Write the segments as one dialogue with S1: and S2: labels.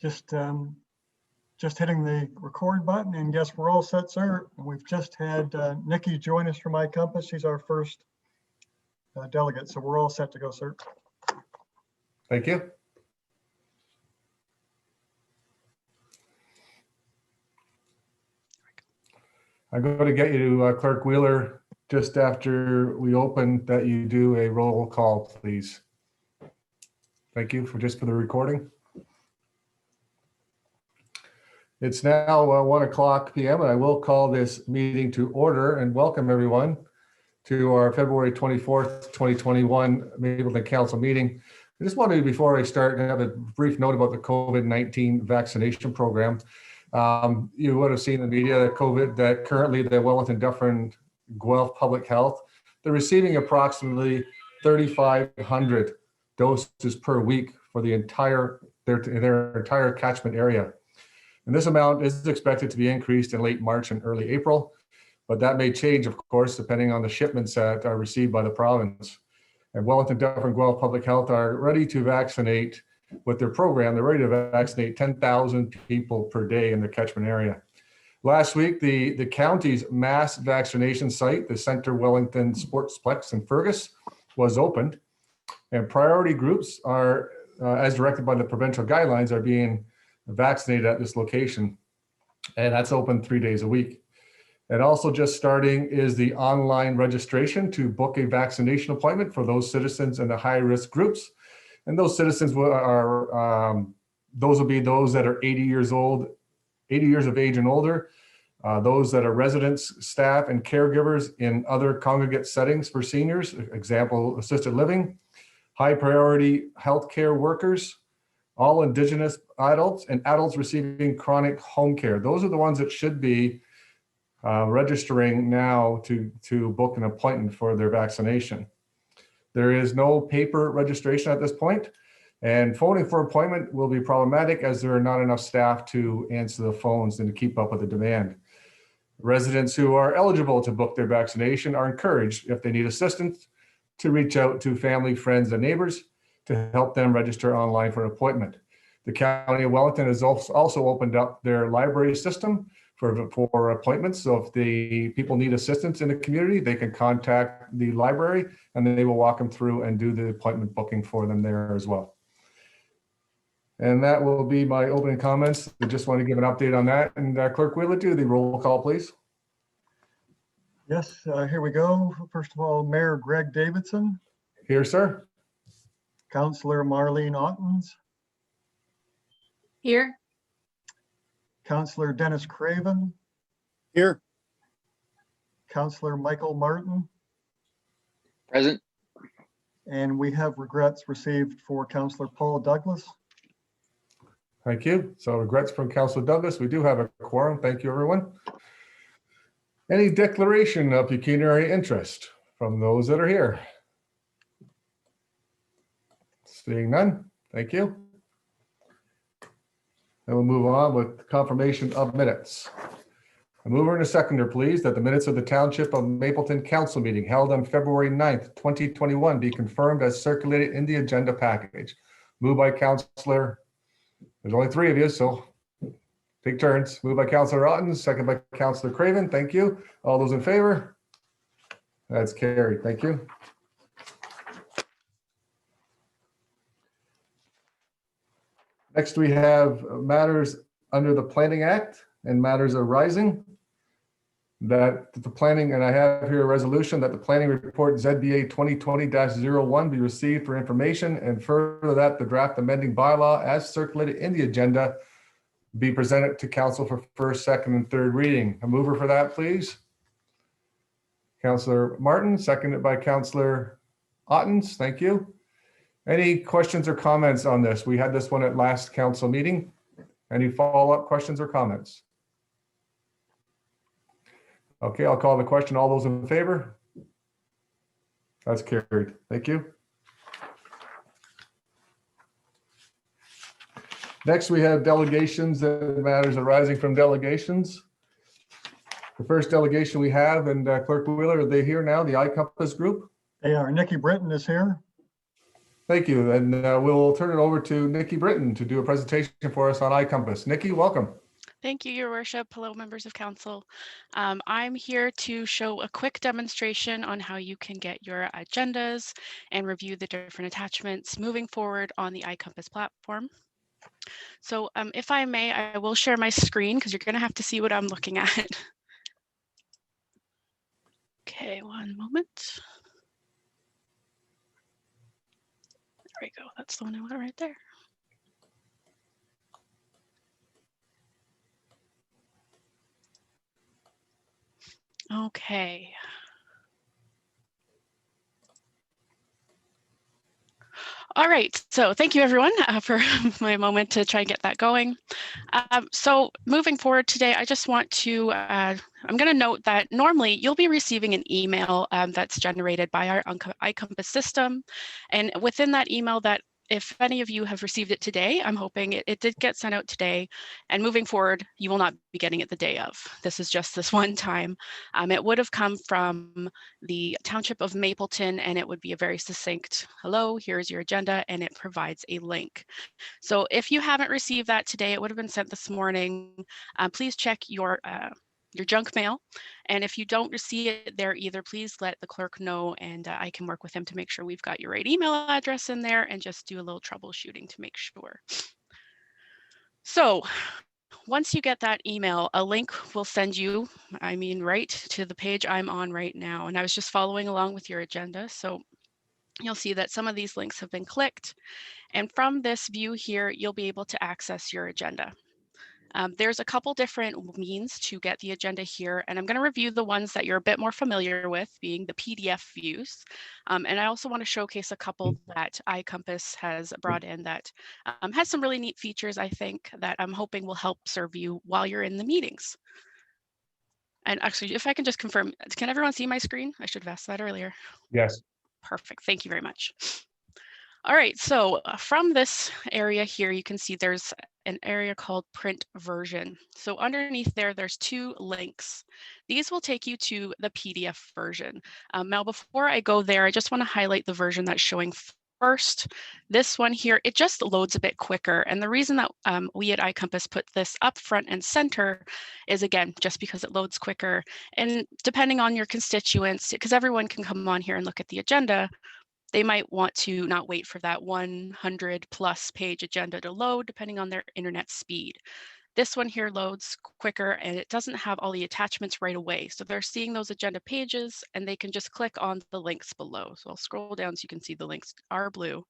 S1: Just hitting the record button, and guess we're all set, sir. We've just had Nikki join us from iCompass. She's our first delegate, so we're all set to go, sir.
S2: Thank you. I'm going to get you to Clerk Wheeler just after we open, that you do a roll call, please. Thank you for the recording. It's now 1:00 p.m. and I will call this meeting to order and welcome everyone to our February 24th, 2021 Mapleton Council meeting. I just wanted to, before I start, have a brief note about the COVID-19 vaccination program. You would have seen in the media that currently the Wellington Dufferin Guelph Public Health, they're receiving approximately 3,500 doses per week for their entire catchment area. And this amount is expected to be increased in late March and early April, but that may change, of course, depending on the shipments that are received by the province. And Wellington Dufferin Guelph Public Health are ready to vaccinate with their program. They're ready to vaccinate 10,000 people per day in the catchment area. Last week, the county's mass vaccination site, the Centre Wellington Sportsplex in Fergus, was opened, and priority groups are, as directed by the provincial guidelines, are being vaccinated at this location, and that's open 3 days a week. And also just starting is the online registration to book a vaccination appointment for those citizens in the high-risk groups. And those citizens will be those that are 80 years of age and older, those that are residents, staff, and caregivers in other congregate settings for seniors, example, assisted living, high priority healthcare workers, all Indigenous adults, and adults receiving chronic home care. Those are the ones that should be registering now to book an appointment for their vaccination. There is no paper registration at this point, and phoning for appointment will be problematic as there are not enough staff to answer the phones and to keep up with the demand. Residents who are eligible to book their vaccination are encouraged, if they need assistance, to reach out to family, friends, and neighbors to help them register online for an appointment. The County of Wellington has also opened up their library system for appointments. So if the people need assistance in the community, they can contact the library and then they will walk them through and do the appointment booking for them there as well. And that will be my opening comments. I just want to give an update on that. And Clerk Wheeler, do the roll call, please.
S1: Yes, here we go. First of all, Mayor Greg Davidson.
S2: Here, sir.
S1: Councillor Marlene Ottens.
S3: Here.
S1: Councillor Dennis Craven.
S4: Here.
S1: Councillor Michael Martin.
S4: Present.
S1: And we have regrets received for Councillor Paul Douglas.
S2: Thank you. So regrets from Councillor Douglas. We do have a quorum. Thank you, everyone. Any declaration of pecuniary interest from those that are here? Seeing none, thank you. And we'll move on with confirmation of minutes. A mover and a seconder, please, that the minutes of the Township of Mapleton Council meeting held on February 9th, 2021 be confirmed as circulated in the agenda package. Moved by Councillor, there's only 3 of you, so take turns. Moved by Councillor Ottens, second by Councillor Craven. Thank you. All those in favor? That's carried. Thank you. Next, we have matters under the Planning Act and matters arising. That the planning, and I have here a resolution that the planning report ZBA 2020-01 be received for information, and further that the draft amending bylaw as circulated in the agenda be presented to council for first, second, and third reading. A mover for that, please. Councillor Martin, seconded by Councillor Ottens. Thank you. Any questions or comments on this? We had this one at last council meeting. Any follow-up questions or comments? Okay, I'll call the question. All those in favor? That's carried. Thank you. Next, we have delegations and matters arising from delegations. The first delegation we have, and Clerk Wheeler, are they here now, the iCompass group?
S1: They are. Nikki Britton is here.
S2: Thank you. And we'll turn it over to Nikki Britton to do a presentation for us on iCompass. Nikki, welcome.
S3: Thank you, Your Worship. Hello, members of council. I'm here to show a quick demonstration on how you can get your agendas and review the different attachments moving forward on the iCompass platform. So if I may, I will share my screen because you're going to have to see what I'm looking at. Okay, one moment. There we go. That's the one I want right there. Okay. All right, so thank you everyone for my moment to try and get that going. So moving forward today, I just want to, I'm going to note that normally you'll be receiving an email that's generated by our iCompass system. And within that email, that if any of you have received it today, I'm hoping it did get sent out today. And moving forward, you will not be getting it the day of. This is just this one time. It would have come from the Township of Mapleton, and it would be a very succinct, hello, here's your agenda, and it provides a link. So if you haven't received that today, it would have been sent this morning. Please check your junk mail. And if you don't see it there either, please let the clerk know, and I can work with him to make sure we've got your right email address in there and just do a little troubleshooting to make sure. So once you get that email, a link will send you, right to the page I'm on right now. And I was just following along with your agenda. So you'll see that some of these links have been clicked. And from this view here, you'll be able to access your agenda. There's a couple different means to get the agenda here, and I'm going to review the ones that you're a bit more familiar with, being the PDF views. And I also want to showcase a couple that iCompass has brought in that has some really neat features, I think, that I'm hoping will help serve you while you're in the meetings. And actually, if I can just confirm, can everyone see my screen? I should have asked that earlier.
S2: Yes.
S3: Perfect. Thank you very much. All right, so from this area here, you can see there's an area called print version. So underneath there, there's two links. These will take you to the PDF version. Now, before I go there, I just want to highlight the version that's showing first. This one here, it just loads a bit quicker. And the reason that we at iCompass put this up front and center is, again, just because it loads quicker. And depending on your constituents, because everyone can come on here and look at the agenda, they might want to not wait for that 100 plus page agenda to load, depending on their internet speed. This one here loads quicker, and it doesn't have all the attachments right away. So they're seeing those agenda pages, and they can just click on the links below. So I'll scroll down so you can see the links are blue.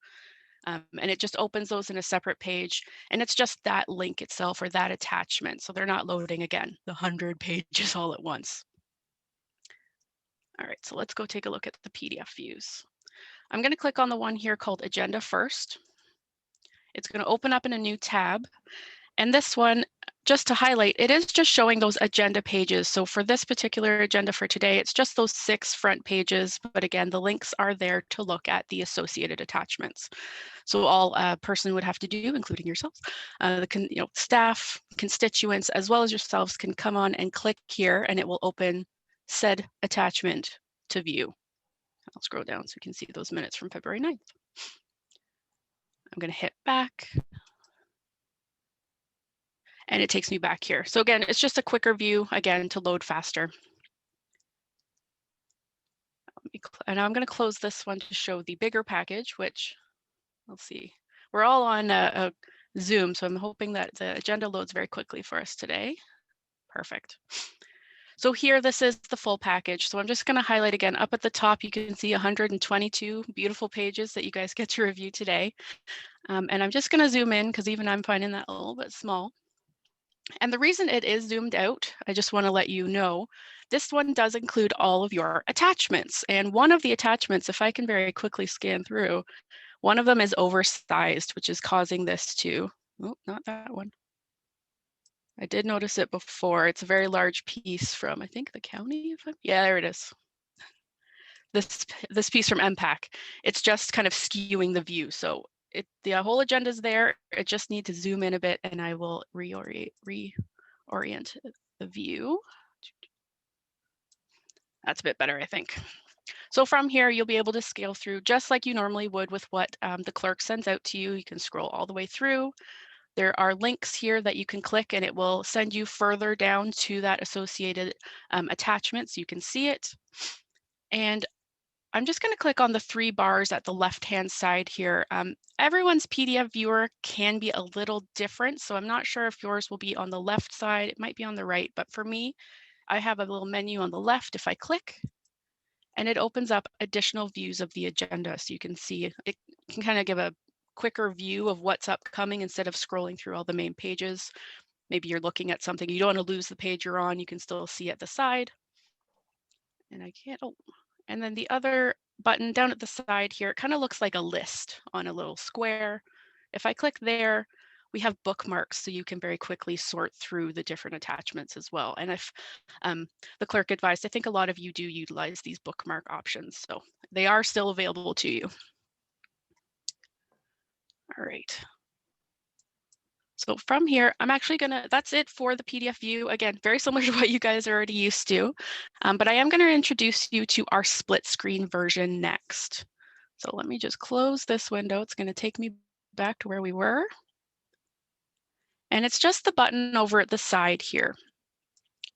S3: And it just opens those in a separate page, and it's just that link itself or that attachment. So they're not loading, again, the 100 pages all at once. All right, so let's go take a look at the PDF views. I'm going to click on the one here called Agenda First. It's going to open up in a new tab. And this one, just to highlight, it is just showing those agenda pages. So for this particular agenda for today, it's just those 6 front pages. But again, the links are there to look at the associated attachments. So all a person would have to do, including yourselves, staff, constituents, as well as yourselves, can come on and click here, and it will open said attachment to view. I'll scroll down so you can see those minutes from February 9th. I'm going to hit back. And it takes me back here. So again, it's just a quicker view, again, to load faster. And I'm going to close this one to show the bigger package, which, let's see. We're all on a Zoom, so I'm hoping that the agenda loads very quickly for us today. Perfect. So here, this is the full package. So I'm just going to highlight again, up at the top, you can see 122 beautiful pages that you guys get to review today. And I'm just going to zoom in because even I'm finding that a little bit small. And the reason it is zoomed out, I just want to let you know, this one does include all of your attachments. And one of the attachments, if I can very quickly scan through, one of them is oversized, which is causing this to, oh, not that one. I did notice it before. It's a very large piece from, I think, the county. Yeah, there it is. This piece from MPAC. It's just kind of skewing the view. So the whole agenda is there. It just needs to zoom in a bit, and I will reorient the view. That's a bit better, I think. So from here, you'll be able to scale through just like you normally would with what the clerk sends out to you. You can scroll all the way through. There are links here that you can click and it will send you further down to that associated attachment so you can see it. And I'm just going to click on the 3 bars at the left-hand side here. Everyone's PDF viewer can be a little different, so I'm not sure if yours will be on the left side. It might be on the right, but for me, I have a little menu on the left. If I click, and it opens up additional views of the agenda, so you can see it can kind of give a quicker view of what's upcoming instead of scrolling through all the main pages. Maybe you're looking at something, you don't want to lose the page you're on, you can still see at the side. And I can't, oh, and then the other button down at the side here, it kind of looks like a list on a little square. If I click there, we have bookmarks, so you can very quickly sort through the different attachments as well. And if the clerk advised, I think a lot of you do utilize these bookmark options, so they are still available to you. All right. So from here, I'm actually gonna, that's it for the PDF view. Again, very similar to what you guys are already used to, but I am gonna introduce you to our split screen version next. So let me just close this window. It's gonna take me back to where we were. And it's just the button over at the side here.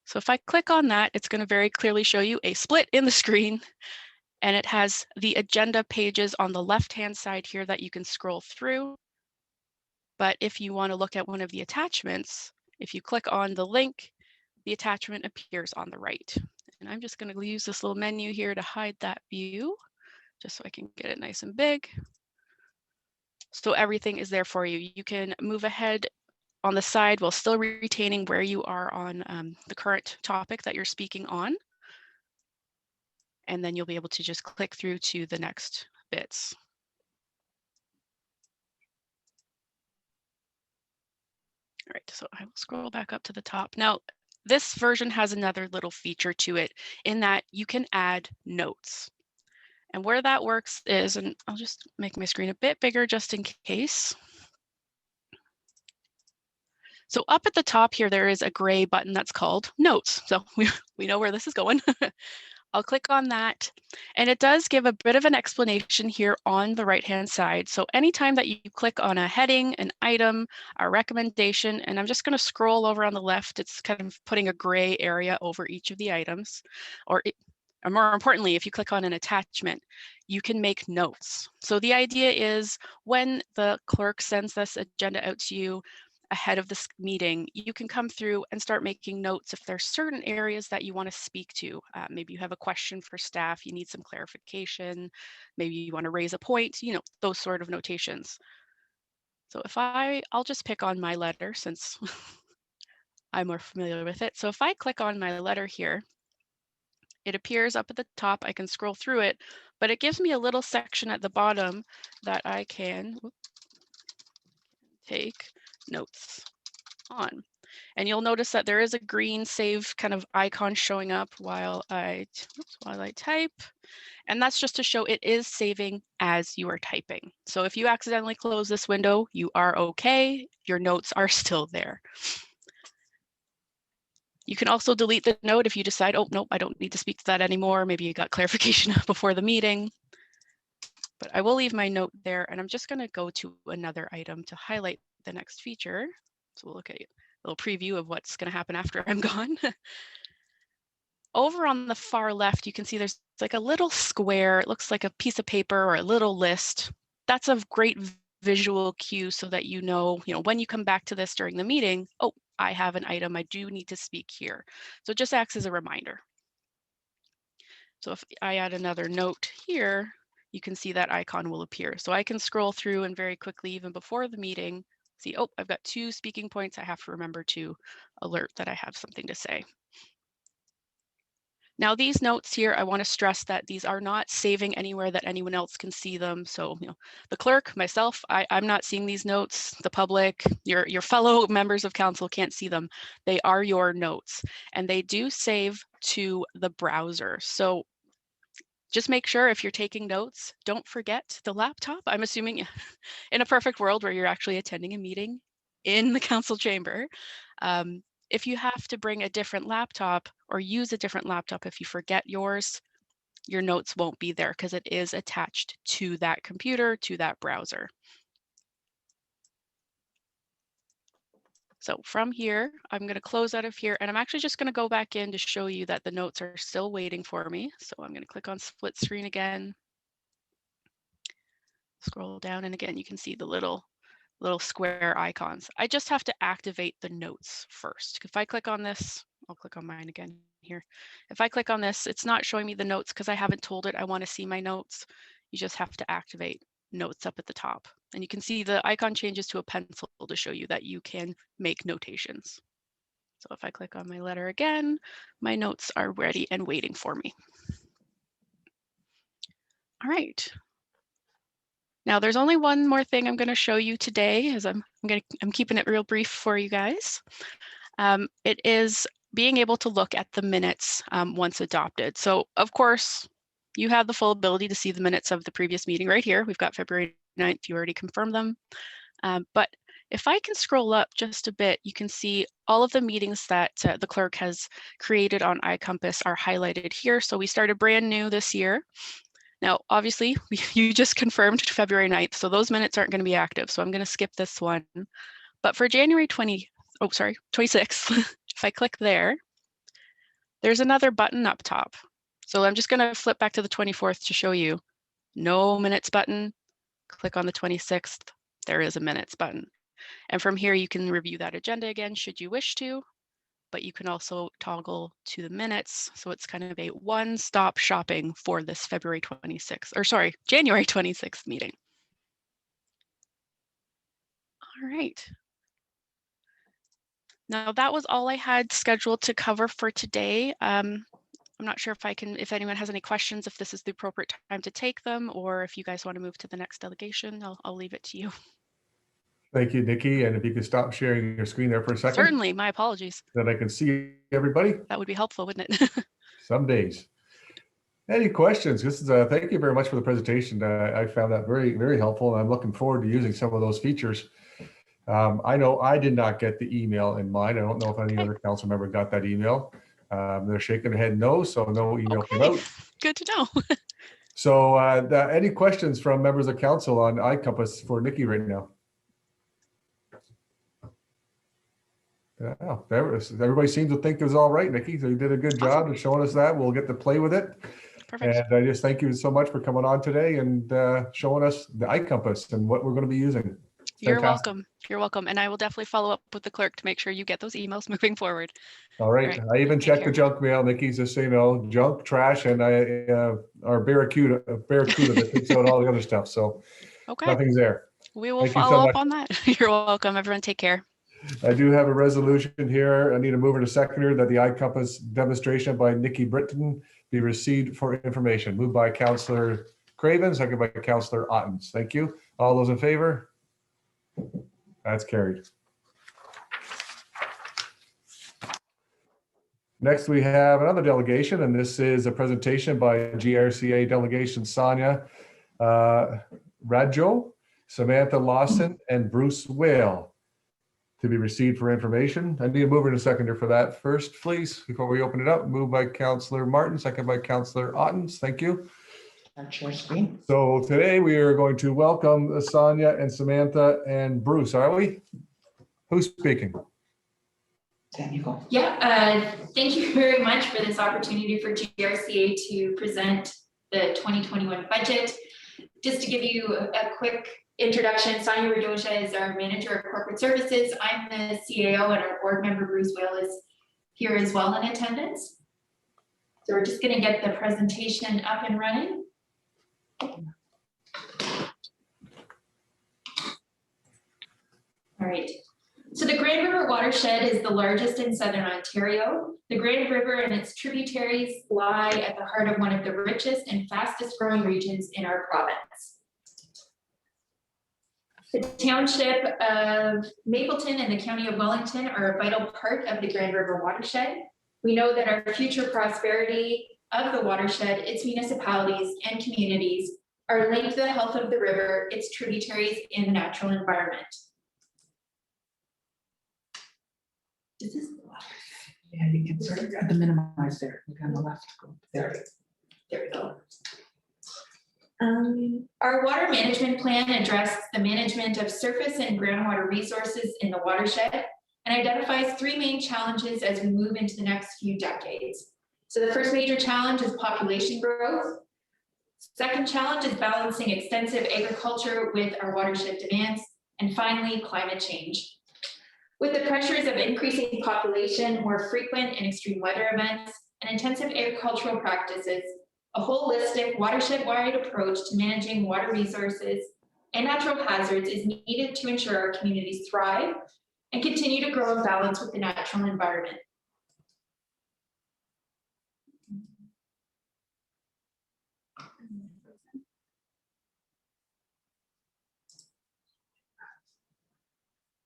S3: So if I click on that, it's gonna very clearly show you a split in the screen, and it has the agenda pages on the left-hand side here that you can scroll through. But if you want to look at one of the attachments, if you click on the link, the attachment appears on the right. And I'm just going to use this little menu here to hide that view, just so I can get it nice and big. So everything is there for you. You can move ahead on the side while still retaining where you are on the current topic that you're speaking on. And then you'll be able to just click through to the next bits. All right, so I will scroll back up to the top. Now, this version has another little feature to it in that you can add notes. And where that works is, and I'll just make my screen a bit bigger just in case. So up at the top here, there is a gray button that's called Notes. So we know where this is going. I'll click on that, and it does give a bit of an explanation here on the right-hand side. So anytime that you click on a heading, an item, a recommendation, and I'm just going to scroll over on the left, it's kind of putting a gray area over each of the items, or more importantly, if you click on an attachment, you can make notes. So the idea is when the clerk sends this agenda out to you, ahead of this meeting, you can come through and start making notes if there's certain areas that you want to speak to. Maybe you have a question for staff, you need some clarification, maybe you want to raise a point, you know, those sort of notations. So if I'll just pick on my letter since I'm more familiar with it. So if I click on my letter here, it appears up at the top, I can scroll through it, but it gives me a little section at the bottom that I can take notes on. And you'll notice that there is a green save kind of icon showing up while I type. And that's just to show it is saving as you are typing. So if you accidentally close this window, you are okay. Your notes are still there. You can also delete the note if you decide, oh, nope, I don't need to speak to that anymore. Maybe you got clarification before the meeting. But I will leave my note there, and I'm just going to go to another item to highlight the next feature. So we'll look at a little preview of what's going to happen after I'm gone. Over on the far left, you can see there's like a little square. It looks like a piece of paper or a little list. That's a great visual cue so that you know, when you come back to this during the meeting, oh, I have an item I do need to speak here. So it just acts as a reminder. So if I add another note here, you can see that icon will appear. So I can scroll through and very quickly, even before the meeting, see, oh, I've got 2 speaking points. I have to remember to alert that I have something to say. Now these notes here, I want to stress that these are not saving anywhere that anyone else can see them. So, the clerk, myself, I'm not seeing these notes. The public, your fellow members of council can't see them. They are your notes, and they do save to the browser. So just make sure if you're taking notes, don't forget the laptop. I'm assuming in a perfect world where you're actually attending a meeting in the council chamber, if you have to bring a different laptop or use a different laptop, if you forget yours, your notes won't be there because it is attached to that computer, to that browser. So from here, I'm going to close out of here, and I'm actually just going to go back in to show you that the notes are still waiting for me. So I'm going to click on split screen again, scroll down, and again, you can see the little square icons. I just have to activate the notes first. If I click on this, I'll click on mine again here. If I click on this, it's not showing me the notes because I haven't told it I want to see my notes. You just have to activate notes up at the top. And you can see the icon changes to a pencil to show you that you can make notations. So if I click on my letter again, my notes are ready and waiting for me. All right. Now there's only one more thing I'm going to show you today, as I'm keeping it real brief for you guys. It is being able to look at the minutes once adopted. So of course, you have the full ability to see the minutes of the previous meeting right here. We've got February 9th, you already confirmed them. But if I can scroll up just a bit, you can see all of the meetings that the clerk has created on iCompass are highlighted here. So we started brand new this year. Now, obviously, you just confirmed February 9th, so those minutes aren't going to be active. So I'm going to skip this one. But for January 26th, if I click there, there's another button up top. So I'm just going to flip back to the 24th to show you no minutes button. Click on the 26th. There is a minutes button. And from here, you can review that agenda again, should you wish to. But you can also toggle to the minutes. So it's kind of a one-stop shopping for this January 26th meeting. All right. Now that was all I had scheduled to cover for today. I'm not sure if anyone has any questions, if this is the appropriate time to take them, or if you guys want to move to the next delegation, I'll leave it to you.
S2: Thank you, Nikki. And if you could stop sharing your screen there for a second.
S3: Certainly, my apologies.
S2: That I can see everybody.
S3: That would be helpful, wouldn't it?
S2: Some days. Any questions? This is thank you very much for the presentation. I found that very, very helpful, and I'm looking forward to using some of those features. I know I did not get the email in mine. I don't know if any other council member got that email. They're shaking their head no, so no email came out.
S3: Good to know.
S2: So any questions from members of council on iCompass for Nikki right now? Yeah, everybody seems to think it was all right, Nikki. So you did a good job of showing us that. We'll get to play with it.
S3: Perfect.
S2: And I just thank you so much for coming on today and showing us the iCompass and what we're going to be using.
S3: You're welcome. You're welcome. And I will definitely follow up with the clerk to make sure you get those emails moving forward.
S2: All right. I even checked the junk mail, Nikki, just so you know, junk, trash, and our Barracuda that takes out all the other stuff. So nothing's there.
S3: We will follow up on that. You're welcome. Everyone take care.
S2: I do have a resolution here. I need a mover and a seconder that the iCompass demonstration by Nikki Britton be received for information. Moved by Councillor Craven, seconded by Councillor Ottens. Thank you. All those in favor? That's carried. Next, we have another delegation, and this is a presentation by GRCA delegation Sonia Radjo, Samantha Lawson, and Bruce Whale to be received for information. I need a mover and a seconder for that first, please, before we open it up. Moved by Councillor Martin, second by Councillor Ottens. Thank you. So today we are going to welcome Sonia and Samantha and Bruce, are we? Who's speaking?
S5: Yeah, thank you very much for this opportunity for GRCA to present the 2021 budget. Just to give you a quick introduction, Sonia Radosha is our Manager of Corporate Services. I'm the CAO, and our board member Bruce Whale is here as well in attendance. So we're just going to get the presentation up and running. All right. So the Grand River Watershed is the largest in Southern Ontario. The Grand River and its tributaries lie at the heart of one of the richest and fastest growing regions in our province. The Township of Mapleton and the County of Wellington are a vital part of the Grand River Watershed. We know that our future prosperity of the watershed, its municipalities and communities are linked to the health of the river, its tributaries, and the natural environment.
S6: Yeah, you can sort of the minimize there. Look on the left. Go there.
S5: There we go. Our water management plan addresses the management of surface and groundwater resources in the watershed and identifies three main challenges as we move into the next few decades. So the first major challenge is population growth. Second challenge is balancing extensive agriculture with our watershed demands. And finally, climate change. With the pressures of increasing population, more frequent and extreme weather events, and intensive agricultural practices, a holistic watershed-wide approach to managing water resources and natural hazards is needed to ensure our communities thrive and continue to grow in balance with the natural environment.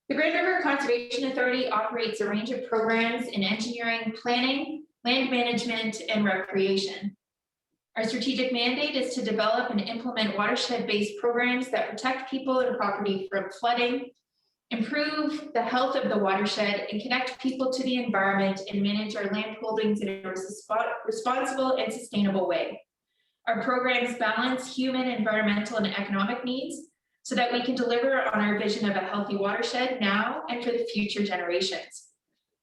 S5: The Grand River Conservation Authority operates a range of programs in engineering, planning, land management, and recreation. Our strategic mandate is to develop and implement watershed-based programs that protect people and property from flooding, improve the health of the watershed, and connect people to the environment and manage our land holdings in a responsible and sustainable way. Our programs balance human, environmental, and economic needs so that we can deliver on our vision of a healthy watershed now and for the future generations.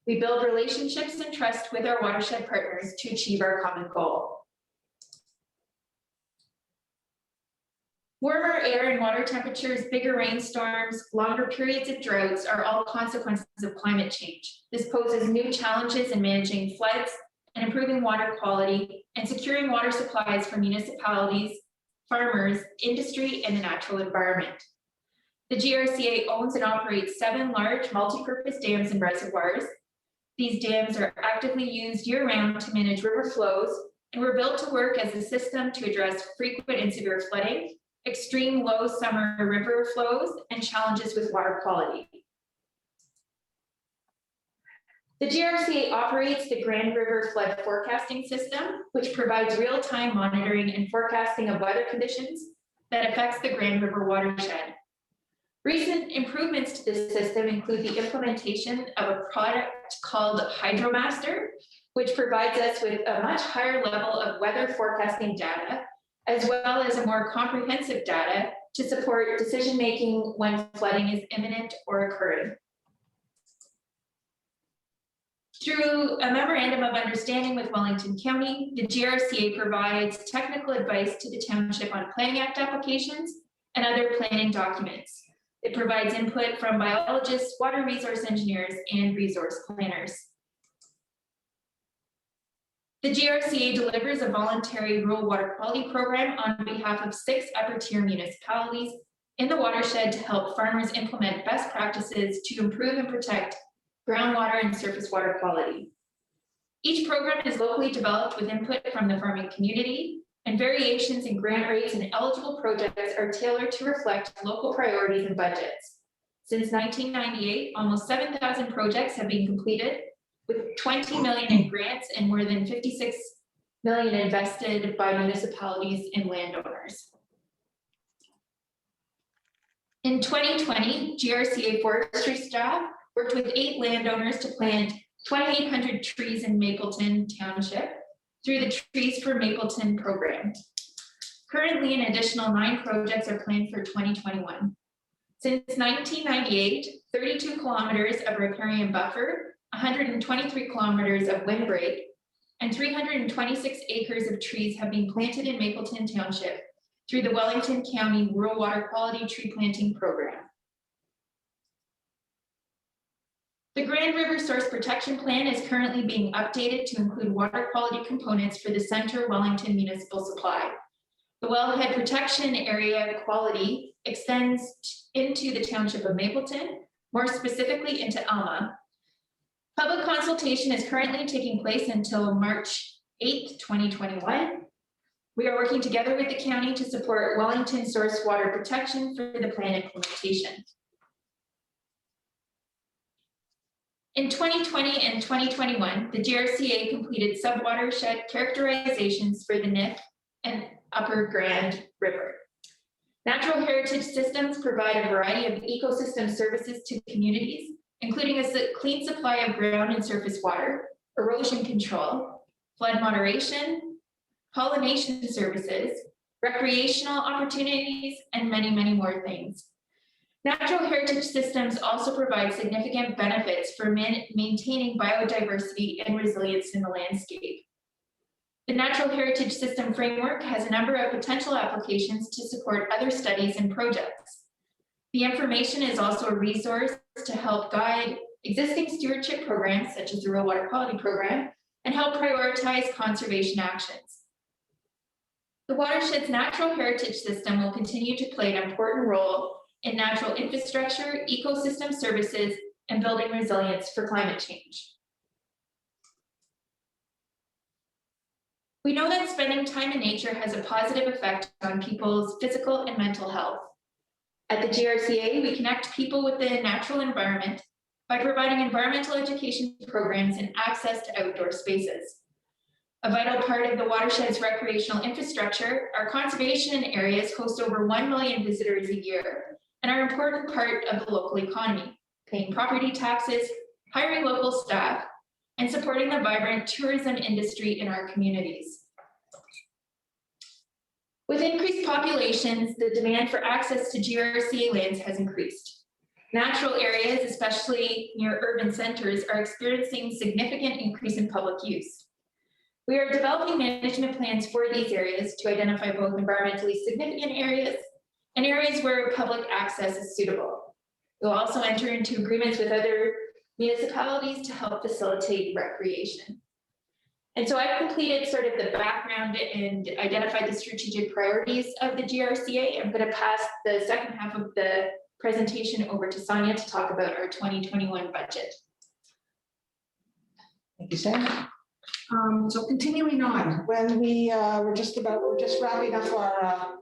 S5: We build relationships and trust with our watershed partners to achieve our common goal. Warmer air and water temperatures, bigger rainstorms, longer periods of droughts are all consequences of climate change. This poses new challenges in managing floods and improving water quality and securing water supplies for municipalities, farmers, industry, and the natural environment. The GRCA owns and operates 7 large multi-purpose dams and reservoirs. These dams are actively used year-round to manage river flows and were built to work as a system to address frequent and severe flooding, extreme low summer river flows, and challenges with water quality. The GRCA operates the Grand River Flood Forecasting System, which provides real-time monitoring and forecasting of weather conditions that affects the Grand River watershed. Recent improvements to this system include the implementation of a product called HydroMaster, which provides us with a much higher level of weather forecasting data, as well as a more comprehensive data to support decision-making when flooding is imminent or occurring. Through a memorandum of understanding with Wellington County, the GRCA provides technical advice to the township on Planning Act applications and other planning documents. It provides input from biologists, water resource engineers, and resource planners. The GRCA delivers a voluntary rural water quality program on behalf of 6 upper-tier municipalities in the watershed to help farmers implement best practices to improve and protect groundwater and surface water quality. Each program is locally developed with input from the farming community, and variations in grant rates and eligible projects are tailored to reflect local priorities and budgets. Since 1998, almost 7,000 projects have been completed, with 20 million in grants and more than 56 million invested by municipalities and landowners. In 2020, GRCA forestry staff worked with 8 landowners to plant 2,800 trees in Mapleton Township through the Trees for Mapleton program. Currently, an additional 9 projects are planned for 2021. Since 1998, 32 kilometers of riparian buffer, 123 kilometers of windbreak, and 326 acres of trees have been planted in Mapleton Township through the Wellington County Rural Water Quality Tree Planting Program. The Grand River Source Protection Plan is currently being updated to include water quality components for the Center Wellington Municipal Supply. The wellhead protection area quality extends into the Township of Mapleton, more specifically into Alma. Public consultation is currently taking place until March 8th, 2021. We are working together with the county to support Wellington source water protection for the plan implementation. In 2020 and 2021, the GRCA completed subwatershed characterizations for the Nip and Upper Grand River. Natural heritage systems provide a variety of ecosystem services to communities, including a clean supply of ground and surface water, erosion control, flood moderation, pollination services, recreational opportunities, and many, many more things. Natural heritage systems also provide significant benefits for maintaining biodiversity and resilience in the landscape. The Natural Heritage System Framework has a number of potential applications to support other studies and projects. The information is also a resource to help guide existing stewardship programs, such as the Rural Water Quality Program, and help prioritize conservation actions. The watershed's natural heritage system will continue to play an important role in natural infrastructure, ecosystem services, and building resilience for climate change. We know that spending time in nature has a positive effect on people's physical and mental health. At the GRCA, we connect people with the natural environment by providing environmental education programs and access to outdoor spaces. A vital part of the watershed's recreational infrastructure, our conservation areas host over 1 million visitors a year and are an important part of the local economy, paying property taxes, hiring local staff, and supporting the vibrant tourism industry in our communities. With increased populations, the demand for access to GRCA lands has increased. Natural areas, especially near urban centers, are experiencing significant increase in public use. We are developing management plans for these areas to identify both environmentally significant areas and areas where public access is suitable. We'll also enter into agreements with other municipalities to help facilitate recreation. And so I've completed sort of the background and identified the strategic priorities of the GRCA. I'm going to pass the second half of the presentation over to Sonia to talk about our 2021 budget.
S6: Thank you, Sam. So continuing on, when we're just wrapping up our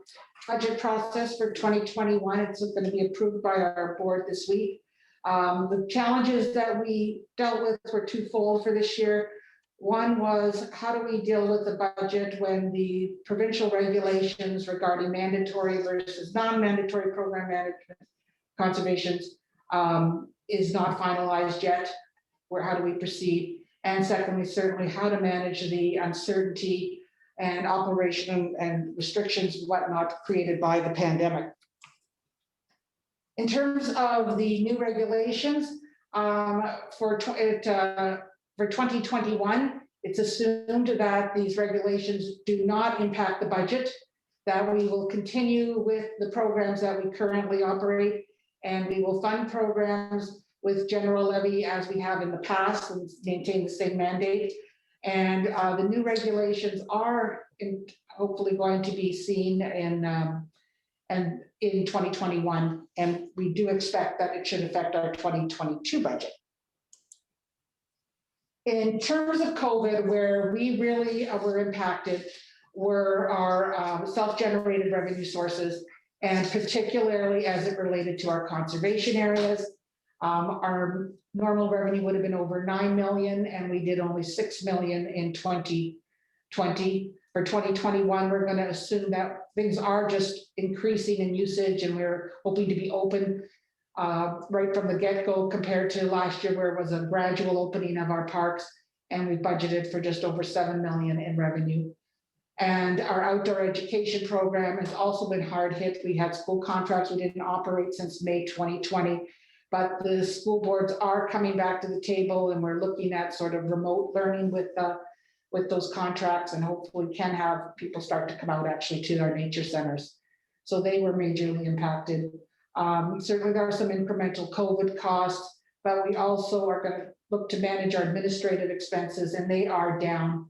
S6: budget process for 2021, it's going to be approved by our board this week. The challenges that we dealt with were twofold for this year. One was, how do we deal with the budget when the provincial regulations regarding mandatory versus non-mandatory program management conservations is not finalized yet? How do we proceed? And secondly, certainly how to manage the uncertainty and operation and restrictions and whatnot created by the pandemic. In terms of the new regulations for 2021, it's assumed that these regulations do not impact the budget, that we will continue with the programs that we currently operate, and we will fund programs with general levy as we have in the past and maintain the same mandate. And the new regulations are hopefully going to be seen in 2021, and we do expect that it should affect our 2022 budget. In terms of COVID, where we really were impacted were our self-generated revenue sources, and particularly as it related to our conservation areas. Our normal revenue would have been over 9 million, and we did only 6 million in 2020. For 2021, we're going to assume that things are just increasing in usage, and we're hoping to be open right from the get-go compared to last year, where it was a gradual opening of our parks, and we budgeted for just over 7 million in revenue. And our outdoor education program has also been hard hit. We had school contracts we didn't operate since May 2020, but the school boards are coming back to the table, and we're looking at sort of remote learning with those contracts, and hopefully can have people start to come out actually to our nature centers. So they were majorly impacted. Certainly there are some incremental COVID costs, but we also are going to look to manage our administrative expenses, and they are down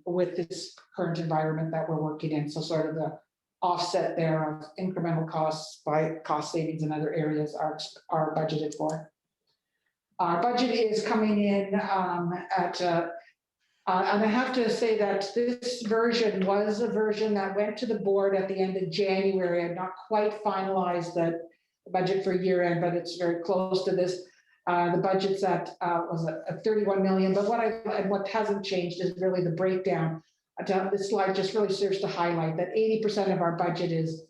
S6: with this current environment that we're working in. So sort of the offset there of incremental costs by cost savings in other areas are budgeted for. Our budget is coming in at, and I have to say that this version was a version that went to the board at the end of January. I had not quite finalized the budget for year end, but it's very close to this. The budget's at 31 million, but what hasn't changed is really the breakdown. This slide just really serves to highlight that 80% of our budget is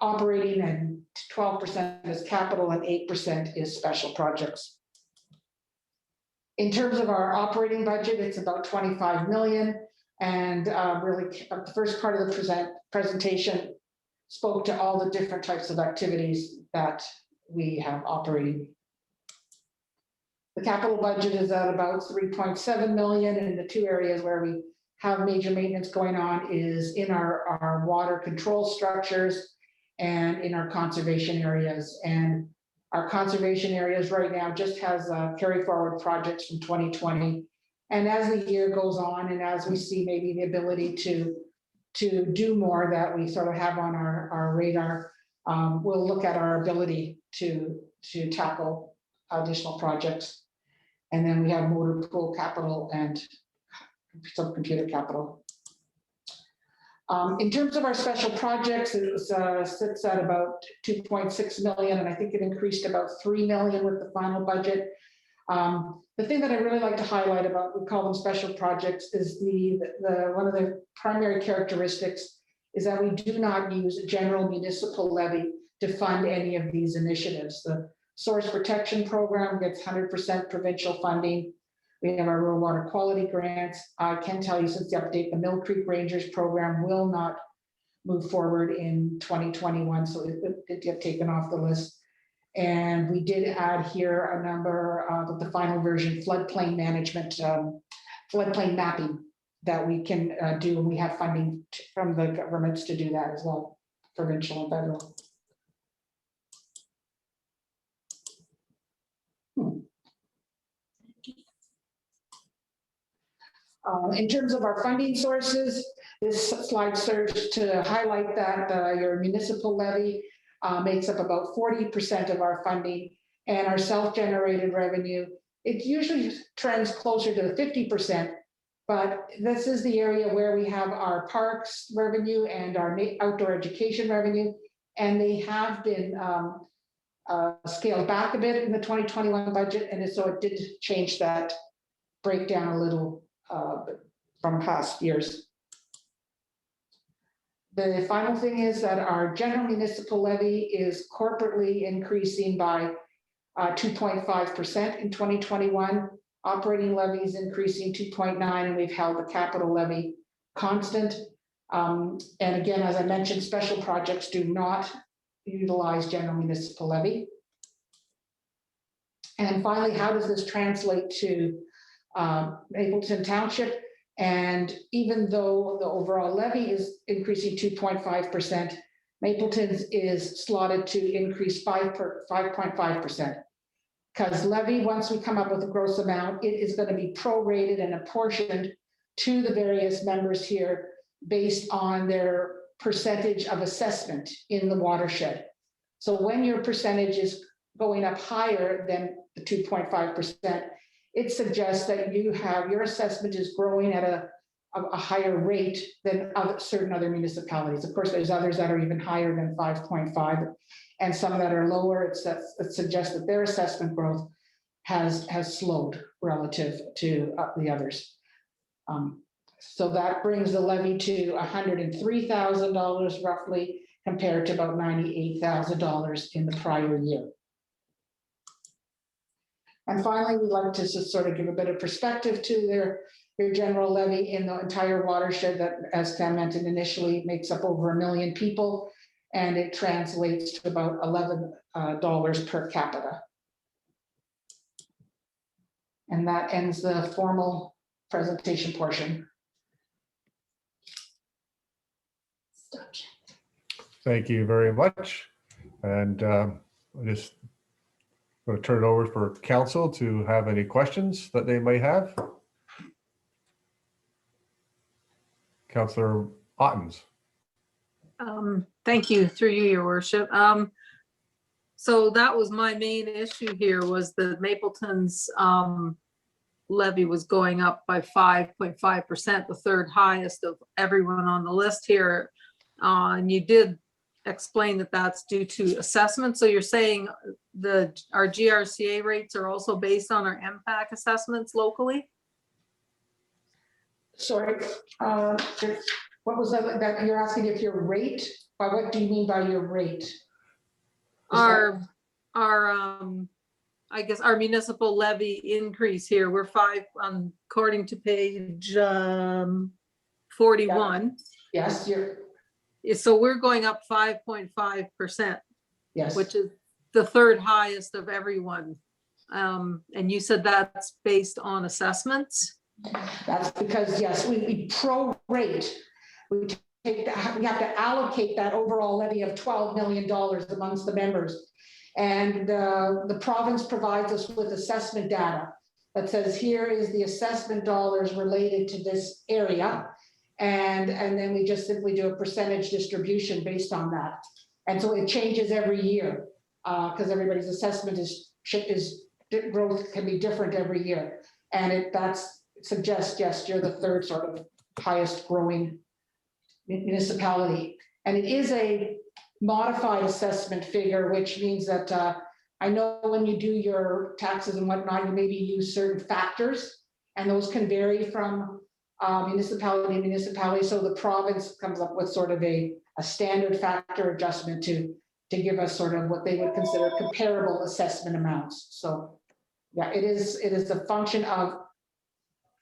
S6: operating, and 12% is capital, and 8% is special projects. In terms of our operating budget, it's about 25 million. And really, the first part of the presentation spoke to all the different types of activities that we have operating. The capital budget is at about 3.7 million, and the two areas where we have major maintenance going on is in our water control structures and in our conservation areas. And our conservation areas right now just has carry forward projects from 2020. And as the year goes on, and as we see maybe the ability to do more that we sort of have on our radar, we'll look at our ability to tackle additional projects. And then we have motor pool capital and some computer capital. In terms of our special projects, it sits at about 2.6 million, and I think it increased about 3 million with the final budget. The thing that I really like to highlight about, we call them special projects, is one of the primary characteristics is that we do not use general municipal levy to fund any of these initiatives. The Source Protection Program gets 100% provincial funding. We have our rural water quality grants. I can tell you since the update, the Mill Creek Rangers program will not move forward in 2021, so it did get taken off the list. And we did add here a number of the final version, floodplain management, floodplain mapping that we can do, and we have funding from the governments to do that as well, provincial and federal. In terms of our funding sources, this slide serves to highlight that your municipal levy makes up about 40% of our funding, and our self-generated revenue, it usually trends closer to 50%, but this is the area where we have our parks revenue and our outdoor education revenue, and they have been scaled back a bit in the 2021 budget, and so it did change that breakdown a little from past years. The final thing is that our general municipal levy is corporately increasing by 2.5% in 2021. Operating levy is increasing 2.9%, and we've held the capital levy constant. And again, as I mentioned, special projects do not utilize general municipal levy. And finally, how does this translate to Mapleton Township? And even though the overall levy is increasing 2.5%, Mapleton's is slotted to increase 5.5%. Because levy, once we come up with a gross amount, it is going to be prorated and apportioned to the various members here based on their percentage of assessment in the watershed. So when your percentage is going up higher than the 2.5%, it suggests that your assessment is growing at a higher rate than certain other municipalities. Of course, there's others that are even higher than 5.5, and some that are lower. It suggests that their assessment growth has slowed relative to the others. So that brings the levy to $103,000 roughly, compared to about $98,000 in the prior year. And finally, we'd like to just sort of give a bit of perspective to their general levy in the entire watershed that, as Sam mentioned initially, makes up over 1 million people, and it translates to about $11 per capita. And that ends the formal presentation portion.
S2: Thank you very much. And I just going to turn it over for council to have any questions that they may have. Councillor Ottens.
S7: Thank you, through you, your worship. So that was my main issue here, was that Mapleton's levy was going up by 5.5%, the third highest of everyone on the list here. And you did explain that that's due to assessment. So you're saying our GRCA rates are also based on our MPAC assessments locally?
S6: Sorry, what was that you're asking if your rate? By what do you mean by your rate?
S7: I guess our municipal levy increase here, we're according to page 41.
S6: Yes,
S7: So we're going up 5.5%,
S6: yes.
S7: which is the third highest of everyone. And you said that's based on assessments?
S6: That's because, yes, we prorate. We take that, we have to allocate that overall levy of $12 million amongst the members. And the province provides us with assessment data that says, here is the assessment dollars related to this area. And then we just simply do a percentage distribution based on that. And so it changes every year because everybody's assessment growth can be different every year. And that's suggests, yes, you're the third sort of highest growing municipality. And it is a modified assessment figure, which means that I know when you do your taxes and whatnot, you maybe use certain factors, and those can vary from municipality to municipality. So the province comes up with sort of a standard factor adjustment to give us sort of what they would consider comparable assessment amounts. So yeah, it is a function of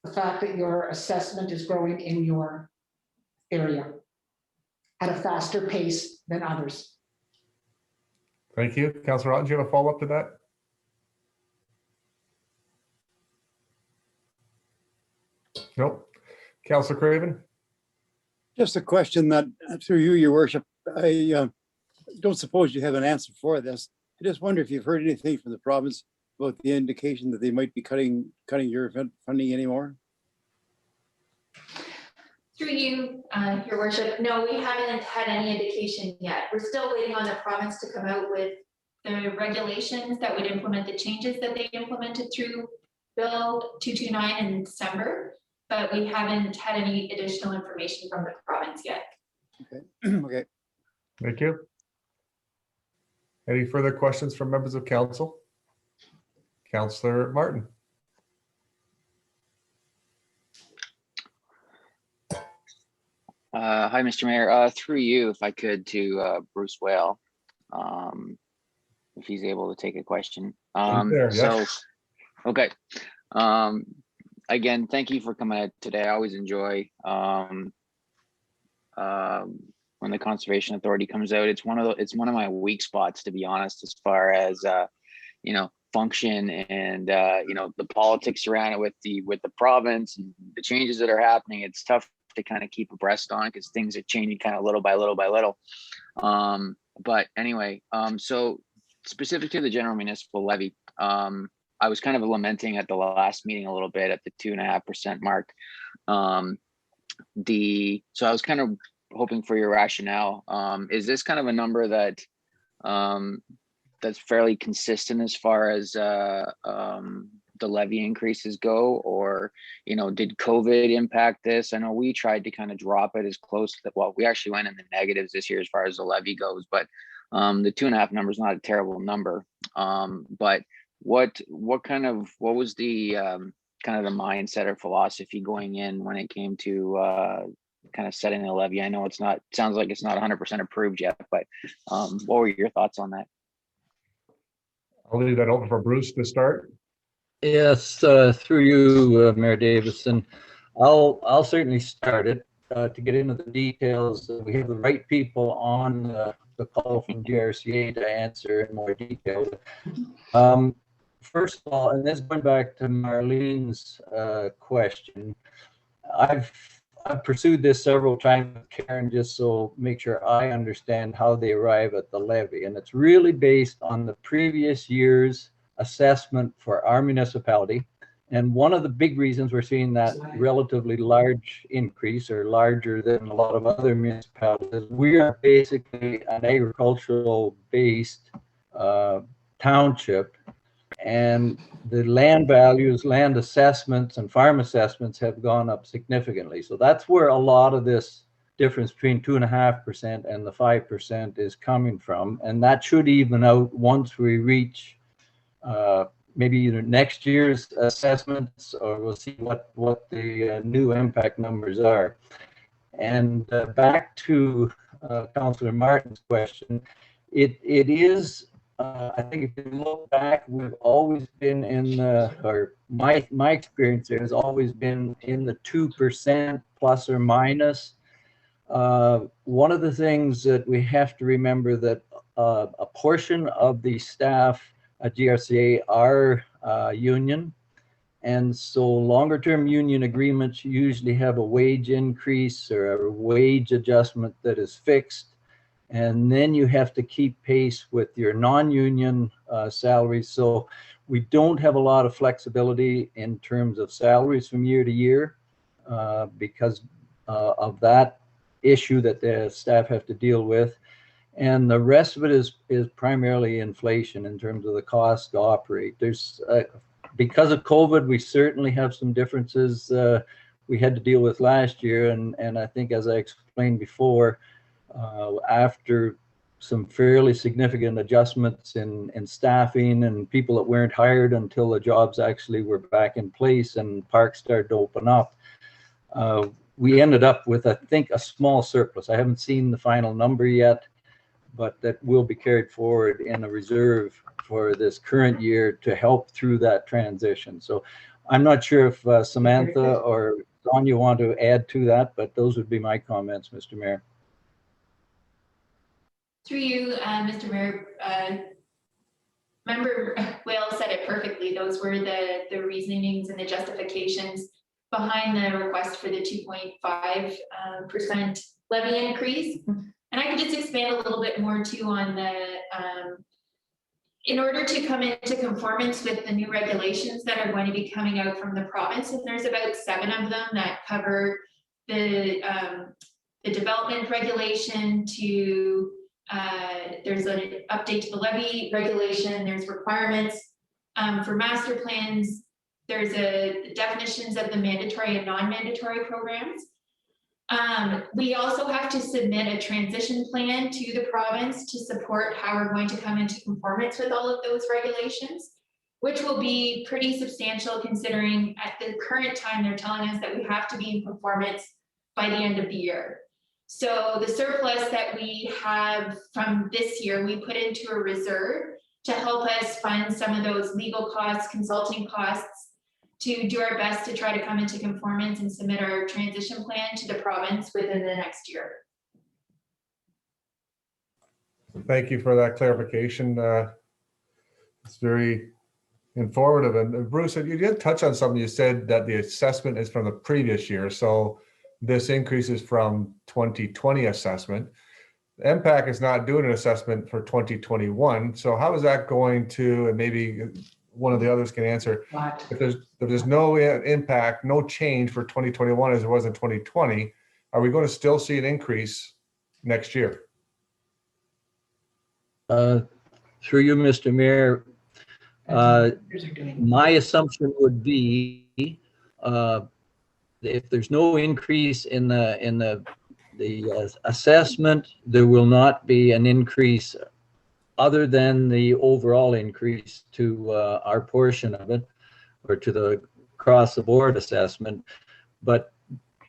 S6: the fact that your assessment is growing in your area at a faster pace than others.
S2: Thank you. Councillor Otten, do you have a follow-up to that? Nope. Councillor Craven?
S4: Just a question that through you, your worship, I don't suppose you have an answer for this. I just wonder if you've heard anything from the province about the indication that they might be cutting your event funding anymore?
S5: Through you, your worship, no, we haven't had any indication yet. We're still waiting on the province to come out with the regulations that would implement the changes that they implemented through Bill 229 in December, but we haven't had any additional information from the province yet.
S4: Okay. Okay.
S2: Thank you. Any further questions from members of council? Councillor Martin.
S8: Hi, Mr. Mayor. Through you, if I could, to Bruce Whale, if he's able to take a question.
S2: There, yeah.
S8: Okay. Again, thank you for coming out today. I always enjoy when the Conservation Authority comes out. It's one of my weak spots, to be honest, as far as function and the politics around it with the province and the changes that are happening. It's tough to kind of keep abreast on because things are changing kind of little by little. But anyway, so specific to the general municipal levy, I was kind of lamenting at the last meeting a little bit at the 2.5% mark. So I was kind of hoping for your rationale. Is this kind of a number that that's fairly consistent as far as the levy increases go, or did COVID impact this? I know we tried to kind of drop it as close to we actually went in the negatives this year as far as the levy goes, but the 2.5 number is not a terrible number. But what was the kind of the mindset or philosophy going in when it came to kind of setting the levy? I know sounds like it's not 100% approved yet, but what were your thoughts on that?
S2: I'll leave that open for Bruce to start.
S9: Yes, through you, Mayor Davison. I'll certainly start it. To get into the details, we have the right people on the call from GRCA to answer in more detail. First of all, and this going back to Marlene's question, I've pursued this several times with Karen just so make sure I understand how they arrive at the levy, and it's really based on the previous year's assessment for our municipality. And one of the big reasons we're seeing that relatively large increase, or larger than a lot of other municipalities, we are basically an agricultural based township, and the land values, land assessments and farm assessments have gone up significantly. So that's where a lot of this difference between 2.5% and the 5% is coming from. And that should even out once we reach maybe either next year's assessments, or we'll see what the new impact numbers are. And back to Councillor Martin's question, it is, I think if you look back, we've always been or my experience there has always been in the 2% plus or minus. One of the things that we have to remember that a portion of the staff at GRCA are union. And so longer term union agreements usually have a wage increase or a wage adjustment that is fixed. And then you have to keep pace with your non-union salaries. So we don't have a lot of flexibility in terms of salaries from year to year because of that issue that the staff have to deal with. And the rest of it is primarily inflation in terms of the cost to operate. There's because of COVID, we certainly have some differences we had to deal with last year. And I think, as I explained before, after some fairly significant adjustments in staffing and people that weren't hired until the jobs actually were back in place and parks started to open up, we ended up with, I think, a small surplus. I haven't seen the final number yet, but that will be carried forward in a reserve for this current year to help through that transition. So I'm not sure if Samantha or Sonia want to add to that, but those would be my comments, Mr. Mayor.
S5: Through you, Mr. Mayor, Member Will said it perfectly. Those were the reasonings and the justifications behind the request for the 2.5% levy increase. And I could just expand a little bit more too on the, in order to come into conformance with the new regulations that are going to be coming out from the province, and there's about 7 of them that cover the development regulation to, there's an update to the levy regulation, there's requirements for master plans, there's definitions of the mandatory and non-mandatory programs. We also have to submit a transition plan to the province to support how we're going to come into conformance with all of those regulations, which will be pretty substantial considering at the current time they're telling us that we have to be in conformance by the end of the year. So the surplus that we have from this year, we put into a reserve to help us fund some of those legal costs, consulting costs, to do our best to try to come into conformance and submit our transition plan to the province within the next year.
S2: Thank you for that clarification. It's very informative. And Bruce, you did touch on something. You said that the assessment is from the previous year. So this increase is from 2020 assessment. MPAC is not doing an assessment for 2021. So how is that going to, and maybe one of the others can answer, if there's no impact, no change for 2021 as there was in 2020, are we going to still see an increase next year?
S9: Through you, Mr. Mayor, my assumption would be if there's no increase in the assessment, there will not be an increase other than the overall increase to our portion of it, or to the across the board assessment. But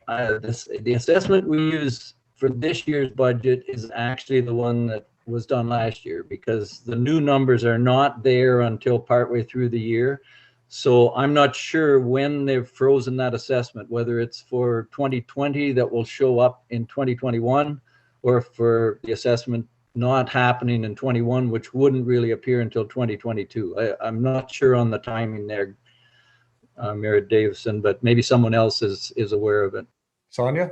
S9: the assessment we use for this year's budget is actually the one that was done last year, because the new numbers are not there until partway through the year. So I'm not sure when they've frozen that assessment, whether it's for 2020 that will show up in 2021, or for the assessment not happening in 21, which wouldn't really appear until 2022. I'm not sure on the timing there, Mayor Davison, but maybe someone else is aware of it.
S2: Sonia?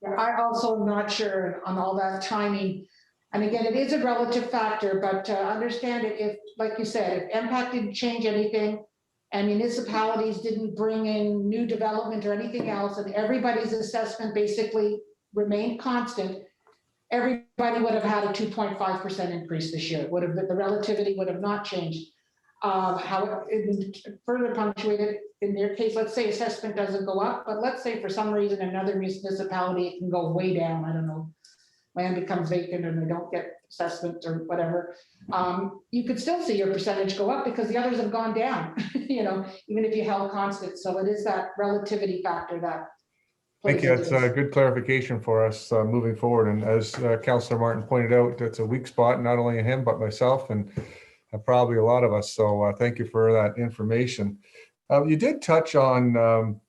S6: Yeah, I'm also not sure on all that timing. And again, it is a relative factor, but understand it if, like you said, if MPAC didn't change anything and municipalities didn't bring in new development or anything else, and everybody's assessment basically remained constant, everybody would have had a 2.5% increase this year. Would have, the relativity would have not changed. How it further punctuated in their case, let's say assessment doesn't go up, but let's say for some reason another municipality it can go way down. I don't know, land becomes vacant and they don't get assessment or whatever. You could still see your percentage go up because the others have gone down. You know, even if you held constant. So it is that relativity factor that.
S2: Thank you. That's a good clarification for us moving forward. And as Councillor Martin pointed out, that's a weak spot, not only in him, but myself and probably a lot of us. So thank you for that information. You did touch on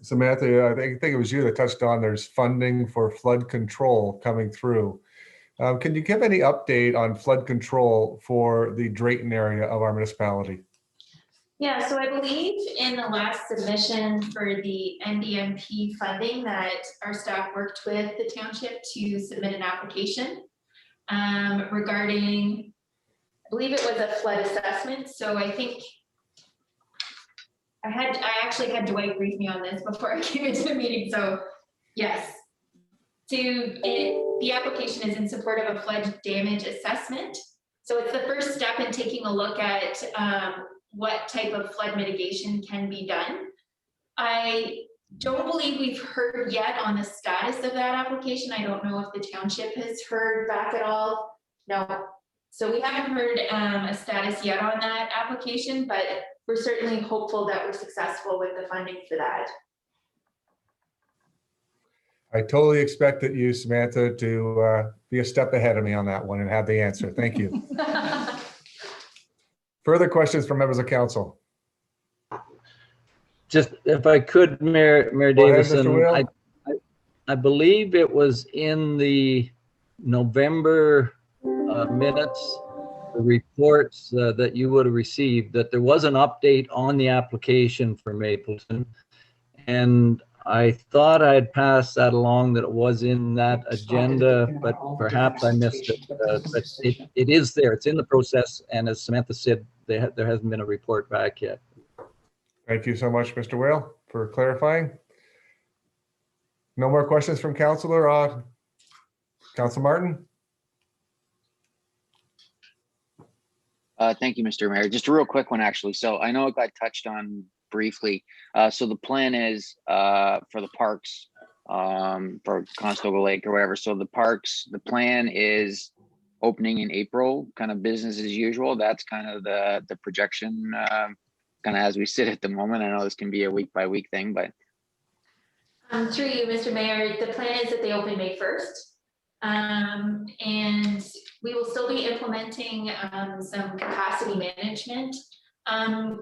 S2: Samantha, I think it was you that touched on there's funding for flood control coming through. Can you give any update on flood control for the Drayton area of our municipality?
S5: Yeah, so I believe in the last submission for the NDMP funding that our staff worked with the township to submit an application regarding, I believe it was a flood assessment. So I think I actually had Dwight brief me on this before I came into the meeting. So yes, the application is in support of a flood damage assessment. So it's the first step in taking a look at what type of flood mitigation can be done. I don't believe we've heard yet on the status of that application. I don't know if the township has heard back at all. No. So we haven't heard a status yet on that application, but we're certainly hopeful that we're successful with the funding for that.
S2: I totally expected you, Samantha, to be a step ahead of me on that one and have the answer. Thank you. Further questions from members of council?
S9: Just if I could, Mayor
S2: Go ahead, Mr.
S9: Davison,
S2: Whale.
S9: I believe it was in the November minutes, the reports that you would have received, that there was an update on the application for Mapleton. And I thought I'd pass that along, that it was in that agenda, but perhaps I missed it. But it is there. It's in the process. And as Samantha said, there hasn't been a report back yet.
S2: Thank you so much, Mr. Whale, for clarifying. No more questions from Councilor Council Martin?
S8: Thank you, Mr. Mayor. Just a real quick one, actually. So I know it got touched on briefly. So the plan is for the parks, for Conestoga Lake or whatever. So the parks, the plan is opening in April, kind of business as usual. That's kind of the projection, kind of as we sit at the moment. I know this can be a week by week thing, but.
S5: Through you, Mr. Mayor, the plan is that they open May 1st. And we will still be implementing some capacity management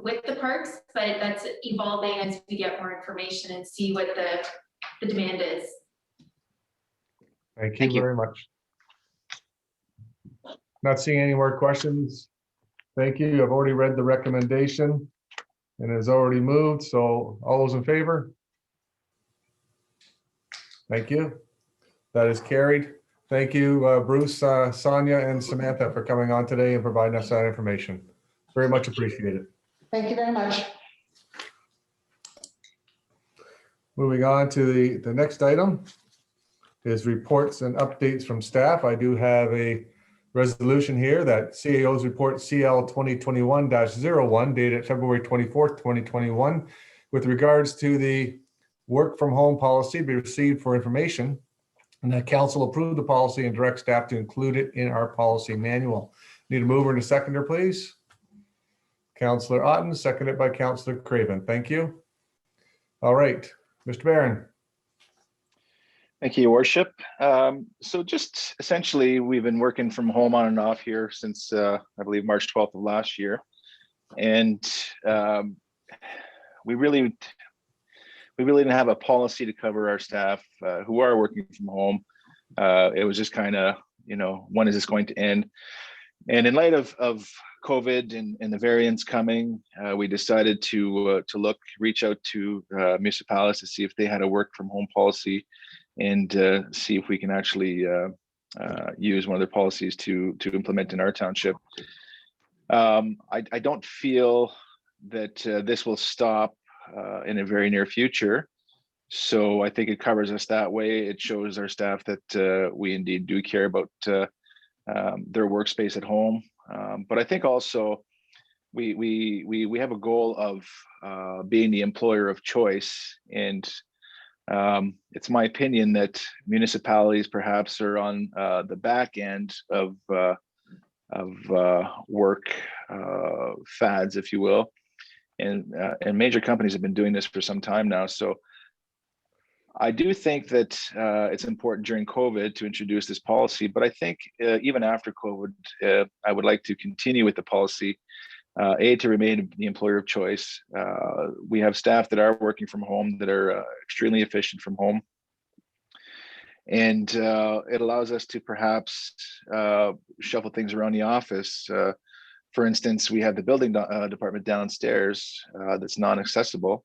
S5: with the parks, but that's evolving as we get more information and see what the demand is.
S2: Thank you very much. Not seeing any more questions. Thank you. I've already read the recommendation and it's already moved. So all those in favor? Thank you. That is carried. Thank you, Bruce, Sonia, and Samantha for coming on today and providing us that information. Very much appreciated.
S6: Thank you very much.
S2: Moving on to the next item is reports and updates from staff. I do have a resolution here that CAO's report CL 2021-01 dated February 24th, 2021, with regards to the work from home policy be received for information, and that council approved the policy and direct staff to include it in our policy manual. Need a mover and a seconder, please. Councillor Otten, seconded by Councillor Craven. Thank you. All right, Mr. Barron.
S10: Thank you, Your Worship. So just essentially, we've been working from home on and off here since I believe March 12th of last year. And we really didn't have a policy to cover our staff who are working from home. It was just kind of, when is this going to end? And in light of COVID and the variants coming, we decided to reach out to municipalities to see if they had a work from home policy and see if we can actually use one of their policies to implement in our township. I don't feel that this will stop in a very near future. So I think it covers us that way. It shows our staff that we indeed do care about their workspace at home. But I think also we have a goal of being the employer of choice. And it's my opinion that municipalities perhaps are on the back end of work fads, if you will. And major companies have been doing this for some time now. So I do think that it's important during COVID to introduce this policy, but I think even after COVID, I would like to continue with the policy to remain the employer of choice. We have staff that are working from home that are extremely efficient from home. And it allows us to perhaps shuffle things around the office. For instance, we have the building department downstairs that's non-accessible.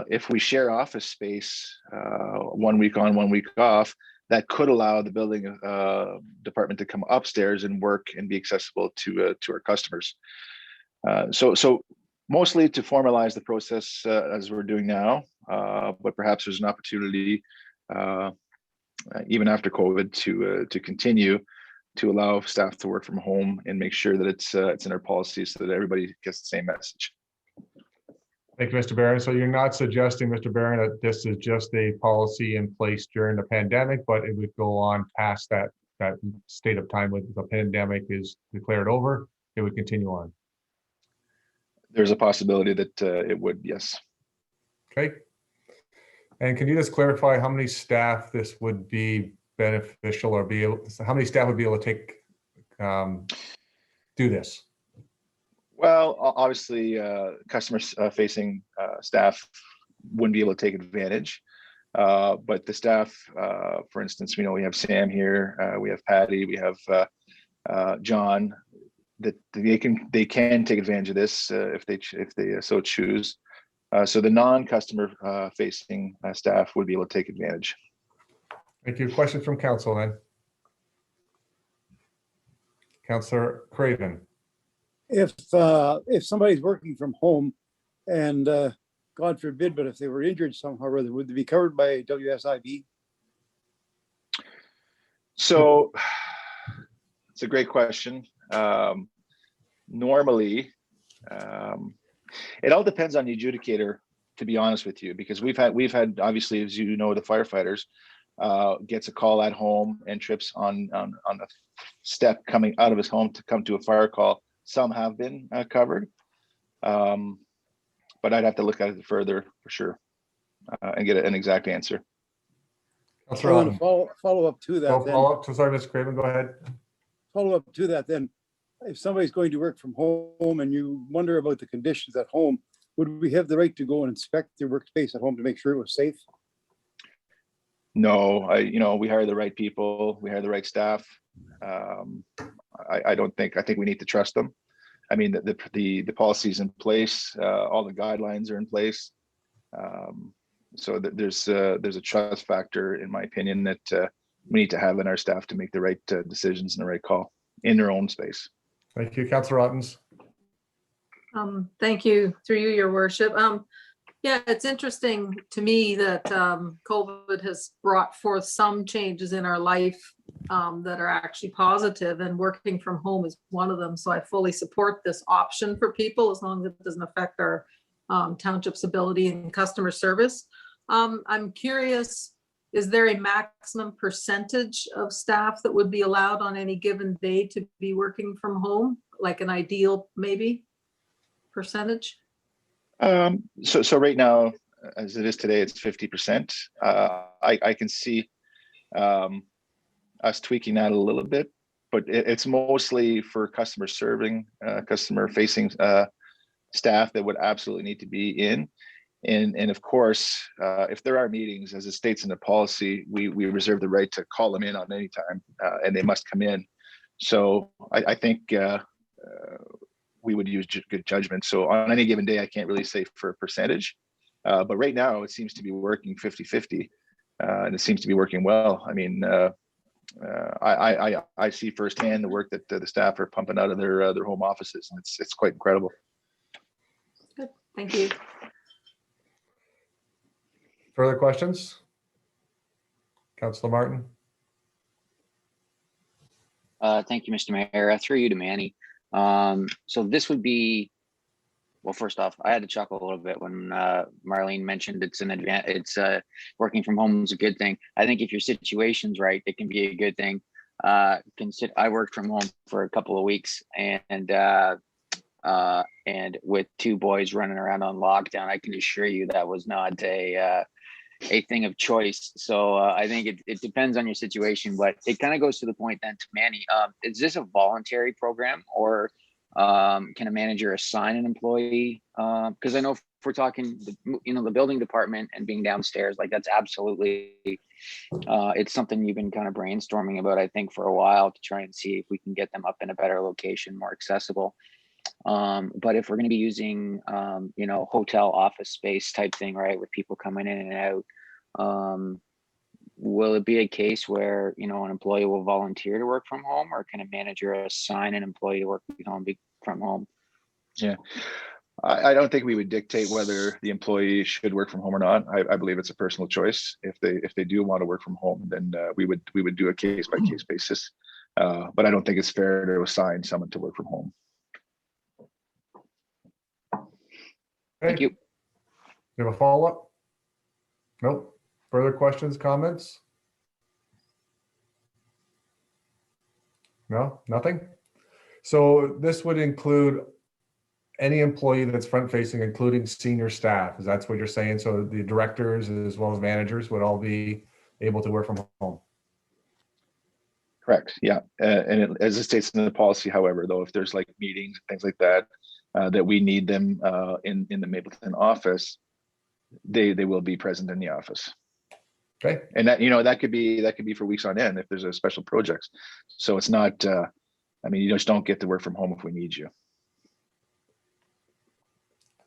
S10: If we share office space 1 week on, 1 week off, that could allow the building department to come upstairs and work and be accessible to our customers. So mostly to formalize the process as we're doing now, but perhaps there's an opportunity even after COVID to continue to allow staff to work from home and make sure that it's in our policy so that everybody gets the same message.
S2: Thank you, Mr. Barron. So you're not suggesting, Mr. Barron, that this is just a policy in place during the pandemic, but it would go on past that state of time when the pandemic is declared over, it would continue on?
S10: There's a possibility that it would, yes.
S2: Okay. And can you just clarify how many staff this would be beneficial, or how many staff would be able to take do this?
S10: Well, obviously, customer-facing staff wouldn't be able to take advantage, but the staff, for instance, we have Sam here, we have Patty, we have John, that they can take advantage of this if they so choose. So the non-customer facing staff would be able to take advantage.
S2: Thank you. Question from council then. Councillor Craven.
S4: If somebody's working from home and God forbid, but if they were injured somehow or other, would they be covered by WSIB?
S10: So it's a great question. Normally, it all depends on the adjudicator, to be honest with you, because we've had obviously, as you know, the firefighters gets a call at home and trips on the step coming out of his home to come to a fire call. Some have been covered, but I'd have to look at it further for sure and get an exact answer.
S4: Follow up to that.
S2: Sorry, Mr. Craven, go ahead.
S4: Follow up to that then. If somebody's going to work from home and you wonder about the conditions at home, would we have the right to go and inspect their workspace at home to make sure it was safe?
S10: No, we hire the right people, we hire the right staff. I think we need to trust them. I mean, the policy's in place, all the guidelines are in place. So there's a trust factor, in my opinion, that we need to have in our staff to make the right decisions and the right call in their own space.
S2: Thank you, Councillor Ottens.
S7: Thank you, through you, your worship. Yeah, it's interesting to me that COVID has brought forth some changes in our life that are actually positive, and working from home is one of them. So I fully support this option for people as long as it doesn't affect our township's ability in customer service. I'm curious, is there a maximum percentage of staff that would be allowed on any given day to be working from home, like an ideal maybe percentage?
S10: So right now, as it is today, it's 50%. I can see us tweaking that a little bit, but it's mostly for customer facing staff that would absolutely need to be in. And of course, if there are meetings, as it states in the policy, we reserve the right to call them in on any time, and they must come in. So I think we would use good judgment. So on any given day, I can't really say for a percentage, but right now it seems to be working 50-50, and it seems to be working well. I mean, I see firsthand the work that the staff are pumping out of their home offices, and it's quite incredible.
S7: Good, thank you.
S2: Further questions? Councillor Martin.
S8: Thank you, Mr. Mayor. Through you to Manny. So this would be, well, first off, I had to chuckle a little bit when Marlene mentioned it's an advantage. It's working from home is a good thing. I think if your situation's right, it can be a good thing. I worked from home for a couple of weeks, and with two boys running around on lockdown, I can assure you that was not a thing of choice. So I think it depends on your situation, but it kind of goes to the point then to Manny. Is this a voluntary program, or Can a manager assign an employee? Because I know if we're talking, the building department and being downstairs, like that's absolutely, it's something you've been kind of brainstorming about, I think, for a while to try and see if we can get them up in a better location, more accessible. But if we're going to be using, hotel office space type thing, right, with people coming in and out, will it be a case where, an employee will volunteer to work from home, or can a manager assign an employee to work from home?
S10: Yeah, I don't think we would dictate whether the employee should work from home or not. I believe it's a personal choice. If they do want to work from home, then we would do a case by case basis. But I don't think it's fair to assign someone to work from home.
S8: Thank you.
S2: You have a follow-up? Nope. Further questions, comments? No, nothing? So this would include any employee that's front-facing, including senior staff. Is that what you're saying? So the directors as well as managers would all be able to work from home?
S10: Correct. Yeah. As it states in the policy, however, though, if there's like meetings, things like that, that we need them in the Mapleton office, they will be present in the office.
S2: Okay.
S10: And that could be for weeks on end if there's a special projects. So it's not, you just don't get to work from home if we need you.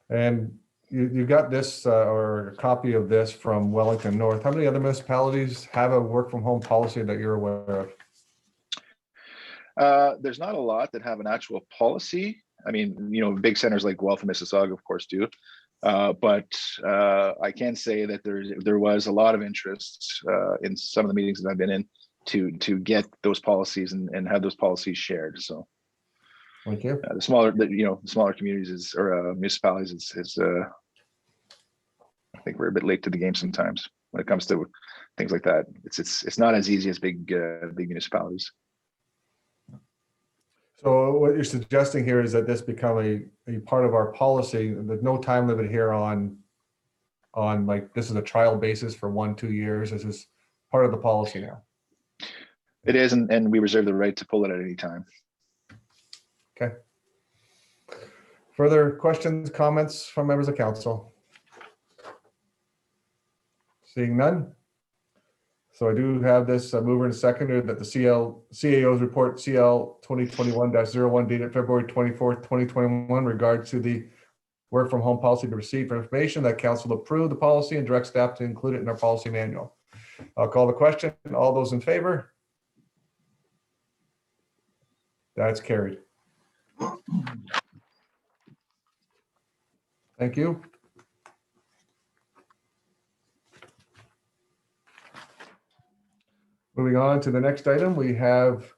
S2: And you got this or a copy of this from Wellington North. How many other municipalities have a work from home policy that you're aware of?
S10: There's not a lot that have an actual policy. Big centers like Guelph and Mississauga, of course, do. But I can say that there was a lot of interest in some of the meetings that I've been in to get those policies and have those policies shared. So,
S2: thank you.
S10: The smaller communities or municipalities is I think we're a bit late to the game sometimes when it comes to things like that. It's not as easy as big municipalities.
S2: So what you're suggesting here is that this become a part of our policy. There's no time limit here on like, this is a trial basis for 1-2 years. This is part of the policy now.
S10: It is, and we reserve the right to pull it at any time.
S2: Okay. Further questions, comments from members of council? Seeing none. So I do have this mover and seconder that the CAO's report CL 2021-01 dated February 24th, 2021 regards to the work from home policy to receive for information that council approved the policy and direct staff to include it in our policy manual. I'll call the question. All those in favor? That's carried. Thank you. Moving on to the next item, we have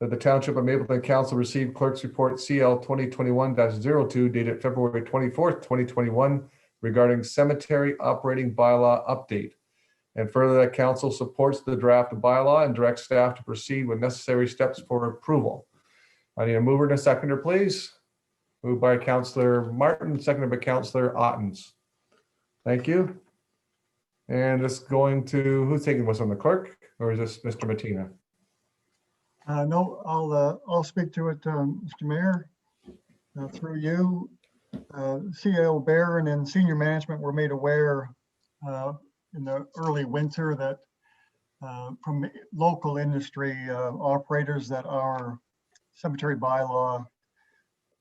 S2: that the Township of Mapleton Council received Clerk's Report CL 2021-02 dated February 24th, 2021 regarding cemetery operating bylaw update. And further, that council supports the draft of bylaw and directs staff to proceed with necessary steps for approval. I need a mover and a seconder, please. Moved by Councillor Martin, seconded by Councillor Ottens. Thank you. And this going to, who's taking this on, the clerk, or is this Mr. Mattina?
S1: No, I'll speak to it, Mr. Mayor. Through you, CAO Barron and senior management were made aware in the early winter that from local industry operators that our cemetery bylaw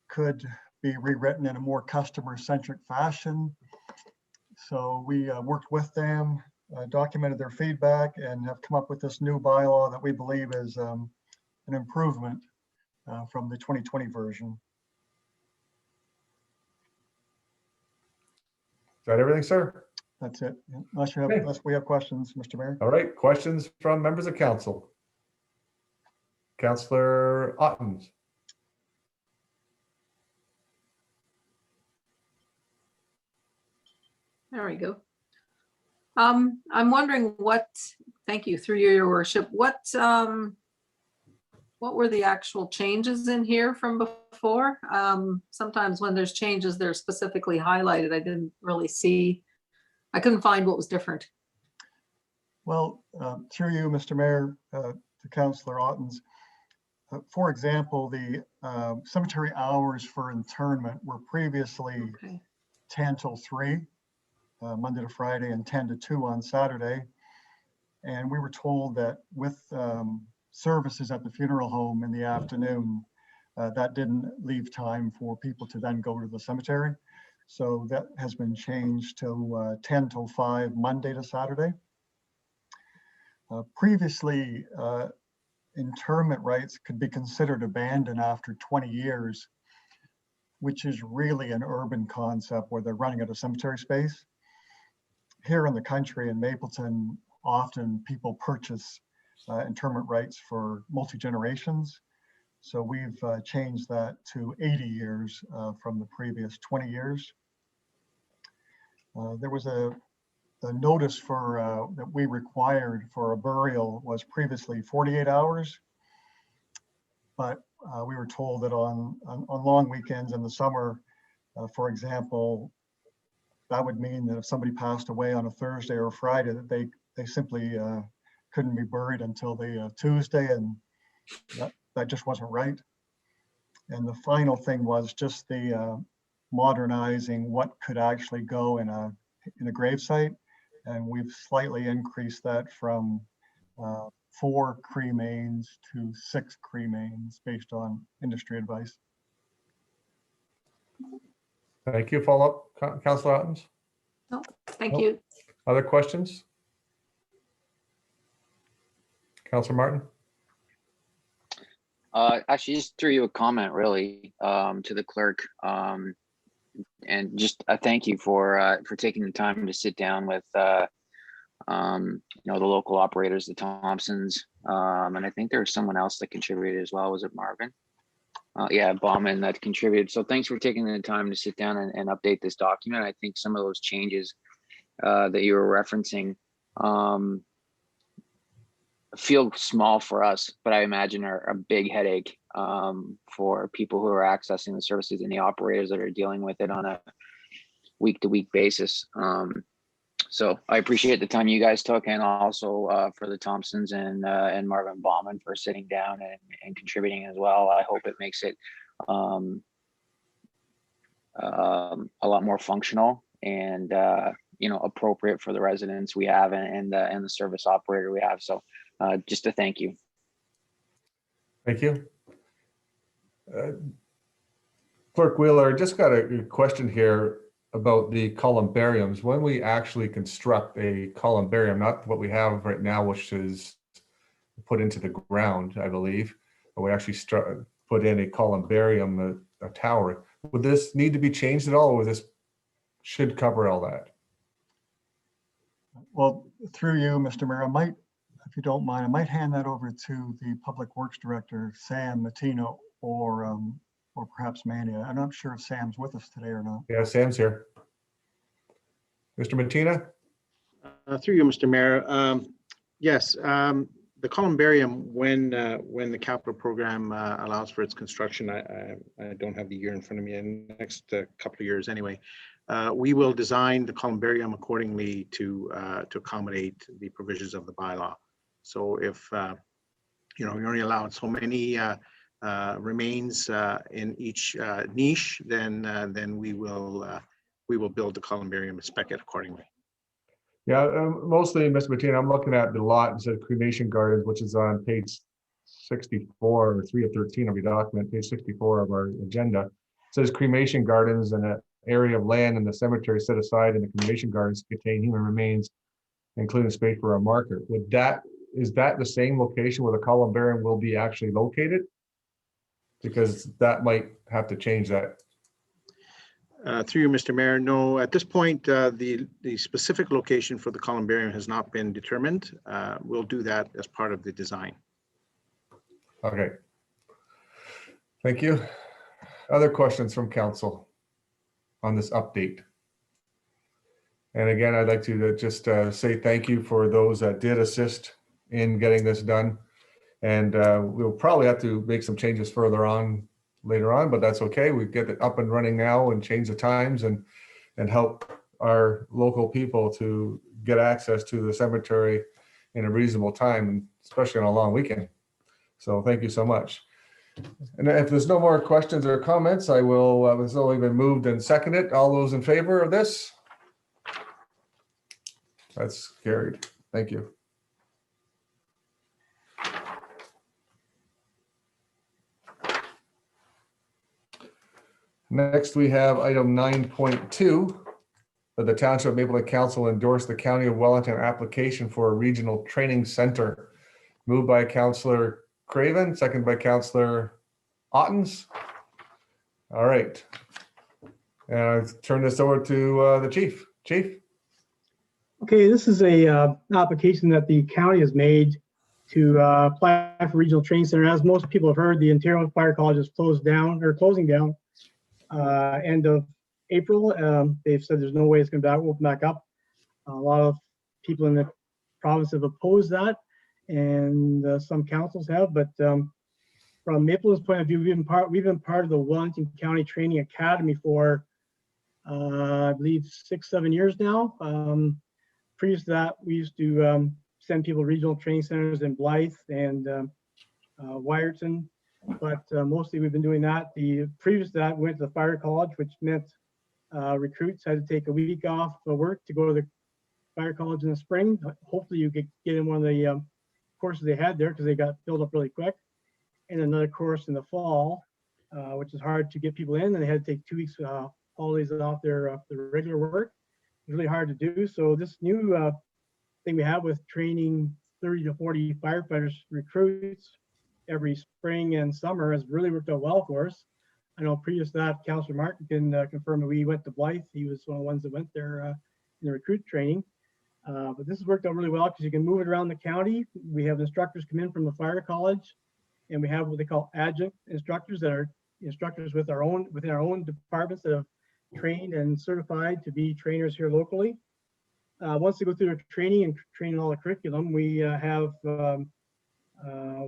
S1: could be rewritten in a more customer-centric fashion. So we worked with them, documented their feedback, and have come up with this new bylaw that we believe is an improvement from the 2020 version.
S2: Is that everything, sir?
S1: That's it. Unless you have,
S2: Okay.
S1: unless we have questions, Mr. Mayor.
S2: All right, questions from members of council? Councillor Ottens.
S7: There we go. I'm wondering thank you, through you, your worship, what were the actual changes in here from before? Sometimes when there's changes, they're specifically highlighted. I didn't really see, I couldn't find what was different.
S1: Well, through you, Mr. Mayor, to Councillor Ottens, For example, the cemetery hours for internment were previously
S7: Okay.
S1: 10 till 3, Monday to Friday, and 10 to 2 on Saturday. And we were told that with services at the funeral home in the afternoon, that didn't leave time for people to then go to the cemetery. So that has been changed to 10 till 5, Monday to Saturday. Previously, interment rights could be considered abandoned after 20 years, which is really an urban concept where they're running out of cemetery space. Here in the country in Mapleton, often people purchase interment rights for multi-generations. So we've changed that to 80 years from the previous 20 years. There was a notice for that we required for a burial was previously 48 hours. But we were told that on long weekends in the summer, for example, that would mean that if somebody passed away on a Thursday or a Friday, that they simply couldn't be buried until the Tuesday, and that just wasn't right. And the final thing was just the modernizing what could actually go in a gravesite, and we've slightly increased that from 4 cremains to 6 cremains based on industry advice.
S2: Thank you. Follow up, Councillor Ottens?
S7: No, thank
S2: Nope.
S7: you.
S2: Other questions? Councillor Martin?
S8: Actually, just threw you a comment really to the clerk, and just a thank you for taking the time to sit down with the local operators, the Thompsons, and I think there was someone else that contributed as well. Was it Marvin? Yeah, Bauman that contributed. So thanks for taking the time to sit down and update this document. I think some of those changes that you were referencing feel small for us, but I imagine are a big headache for people who are accessing the services and the operators that are dealing with it on a week-to-week basis. So I appreciate the time you guys took, and also for the Thompsons and Marvin Bauman for sitting down and contributing as well. I hope it makes it a lot more functional and appropriate for the residents we have and the service operator we have. So just a thank you.
S2: Thank you. Clerk Wheeler, just got a question here about the columbariums. When we actually construct a columbarium, not what we have right now, which is put into the ground, I believe, but we actually put in a columbarium, a tower. Would this need to be changed at all, or this should cover all that?
S1: Well, through you, Mr. Mayor, I might, if you don't mind, I might hand that over to the Public Works Director, Sam Matino, or perhaps Manny. I'm not sure if Sam's with us today or not.
S2: Yeah, Sam's here. Mr. Matina?
S11: Through you, Mr. Mayor. Yes, the columbarium, when the capital program allows for its construction, I don't have the year in front of me, in the next couple of years anyway, we will design the columbarium accordingly to accommodate the provisions of the bylaw. So if you're only allowed so many remains in each niche, then we will build the columbarium and spec it accordingly.
S2: Yeah, mostly, Mr. Matina, I'm looking at the lot and said Cremation Gardens, which is on page 64 or 3 of 13 of your document, page 64 of our agenda. It says Cremation Gardens and an area of land in the cemetery set aside in the Cremation Gardens contain human remains, including space for a marker. Is that the same location where the columbarium will be actually located? Because that might have to change that.
S11: Through you, Mr. Mayor, no, at this point, the specific location for the columbarium has not been determined. We'll do that as part of the design.
S2: Okay. Thank you. Other questions from council on this update? And again, I'd like to just say thank you for those that did assist in getting this done. And we'll probably have to make some changes further on later on, but that's okay. We get it up and running now and change the times and help our local people to get access to the cemetery in a reasonable time, especially on a long weekend. So thank you so much. And if there's no more questions or comments, I will, it's only been moved and seconded. All those in favor of this? That's carried. Thank you. Next, we have item 9.2, that the Township of Mapleton Council endorsed the County of Wellington application for a regional training center. Moved by Councillor Craven, second by Councillor Ottens. All right. And I turn this over to the chief. Chief?
S12: Okay, this is a application that the county has made to apply for regional training center. As most people have heard, the Ontario Fire College is closed down or closing down end of April. They've said there's no way it's going to open back up. A lot of people in the province have opposed that, and some councils have. But from Mapleton's point of view, we've been part of the Wellington County Training Academy for I believe 6-7 years now. Previous to that, we used to send people to regional training centers in Blythe and Wyerton, but mostly we've been doing that. The previous to that, we went to the fire college, which meant recruits had to take a week off of work to go to the fire college in the spring. Hopefully you could get in one of the courses they had there because they got filled up really quick, and another course in the fall, which is hard to get people in, and they had to take 2 weeks holidays off their regular work. It's really hard to do. So this new thing we have with training 30 to 40 firefighters recruits every spring and summer has really worked out well for us. I know previous to that, Councillor Martin can confirm that we went to Blythe. He was one of the ones that went there in the recruit training. But this has worked out really well because you can move it around the county. We have instructors come in from the fire college, and we have what they call adjunct instructors that are instructors within our own departments that have trained and certified to be trainers here locally. Once they go through their training and train all the curriculum, we have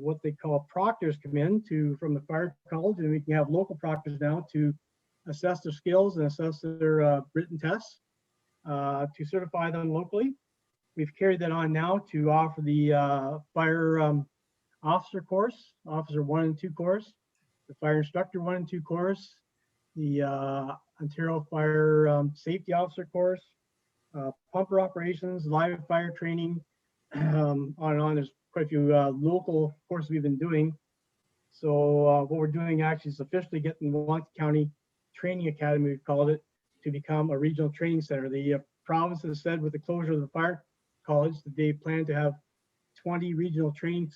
S12: what they call proctors come in from the fire college, and we can have local proctors now to assess their skills and assess their written tests to certify them locally. We've carried that on now to offer the fire officer course, officer 1 and 2 course, the fire instructor 1 and 2 course, the Ontario Fire Safety Officer course, pumper operations, live fire training, on and on. There's quite a few local courses we've been doing. So what we're doing actually is officially getting the Wellington County Training Academy, we've called it, to become a regional training center. The province has said with the closure of the fire college that they plan to have 20 regional training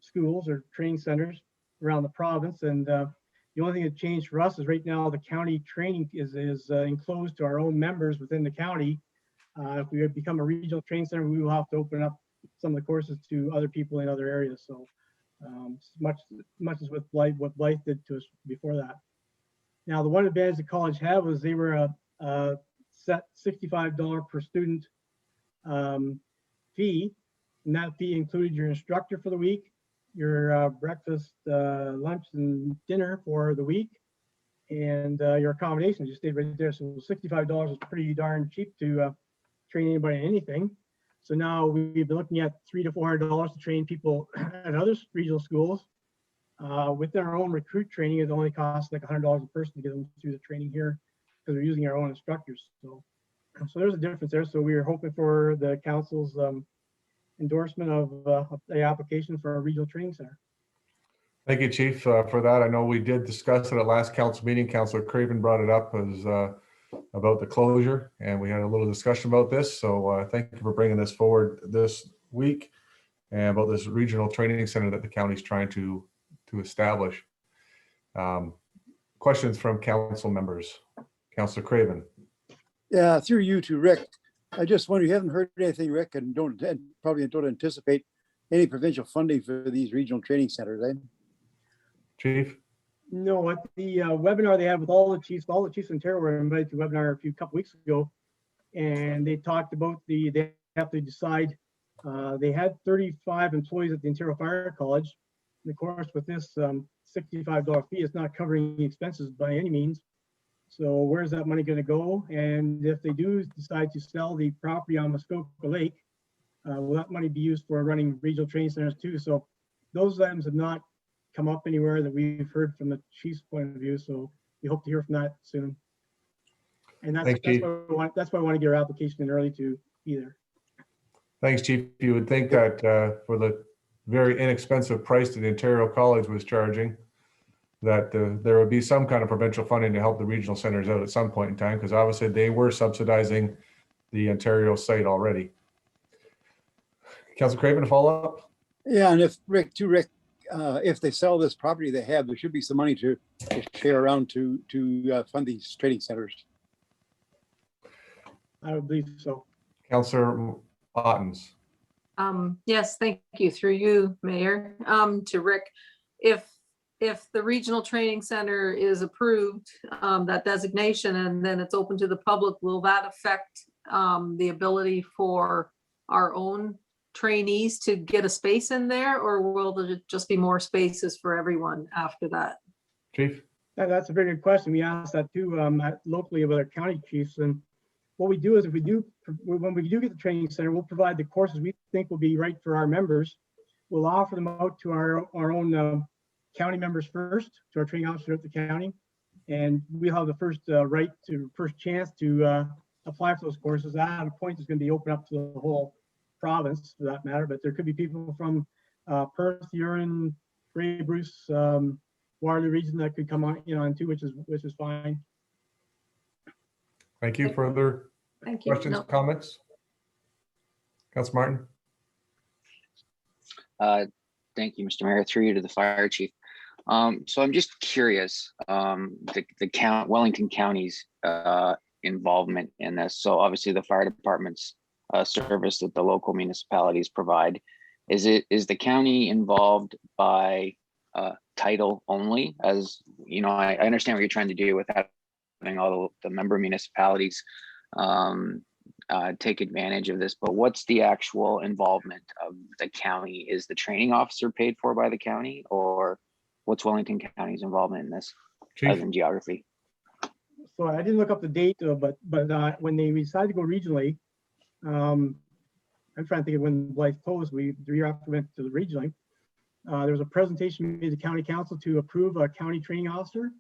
S12: schools or training centers around the province. And the only thing that changed for us is right now the county training is enclosed to our own members within the county. If we become a regional training center, we will have to open up some of the courses to other people in other areas. So much as with Blythe, what Blythe did to us before that. Now, the one advantage the college had was they were a set $65 per student fee, and that fee included your instructor for the week, your breakfast, lunch, and dinner for the week, and your accommodations. You stayed right there. So $65 is pretty darn cheap to train anybody in anything. So now we've been looking at $300 to $400 to train people at other regional schools. With our own recruit training, it only costs like $100 a person to get them through the training here because we're using our own instructors. So there's a difference there. So we are hoping for the council's endorsement of the application for a regional training center.
S2: Thank you, Chief, for that. I know we did discuss it at last council meeting. Councillor Craven brought it up as about the closure, and we had a little discussion about this. So thank you for bringing this forward this week and about this regional training center that the county's trying to establish. Questions from council members? Councillor Craven.
S4: Yeah, through you to Rick. I just wonder, you haven't heard anything, Rick, and probably don't anticipate any provincial funding for these regional training centers, eh?
S2: Chief?
S12: No, at the webinar they had with all the chiefs in Ontario were invited to a webinar a couple weeks ago, and they talked about they have to decide. They had 35 employees at the Ontario Fire College. And of course, with this $65 fee, it's not covering the expenses by any means. So where's that money going to go? And if they do decide to sell the property on Muskoka Lake, will that money be used for running regional training centers too? So those items have not come up anywhere that we've heard from the chief's point of view. So we hope to hear from that soon. And
S2: Thanks, Chief.
S12: that's why we want to get our application in early to either.
S2: Thanks, Chief. You would think that for the very inexpensive price that the Ontario College was charging, that there would be some kind of provincial funding to help the regional centers out at some point in time, because obviously they were subsidizing the Ontario site already. Councilor Craven, a follow-up?
S4: Yeah, and if if they sell this property they have, there should be some money to share around to fund these training centers.
S12: I would believe so.
S2: Councilor Ottens.
S7: Yes, thank you. Through you, Mayor, to Rick. If the regional training center is approved, that designation, and then it's open to the public, will that affect the ability for our own trainees to get a space in there, or will there just be more spaces for everyone after that?
S2: Chief?
S12: That's a very good question. We asked that too locally with our county chiefs. And what we do is when we do get the training center, we'll provide the courses we think will be right for our members. We'll offer them out to our own county members first, to our training officer at the county. And we'll have the first first chance to apply for those courses. At a point, is going to be open up to the whole province for that matter, but there could be people from Perth, Huron, Grey Bruce, Waterloo region that could come on too, which is fine.
S2: Thank you. Further
S7: Thank you.
S2: questions, comments? Councilor Martin?
S8: Thank you, Mr. Mayor. Through you to the fire chief. So I'm just curious, Wellington County's involvement in this. So obviously the fire department's service that the local municipalities provide. Is the county involved by title only? As you know, I understand what you're trying to do with having all the member municipalities take advantage of this, but what's the actual involvement of the county? Is the training officer paid for by the county, or what's Wellington County's involvement in this, other than geography?
S12: So I didn't look up the date, but when they decided to go regionally, I'm trying to think of when Blythe closed. The year after we went to the regionally, there was a presentation made to county council to approve a county training officer.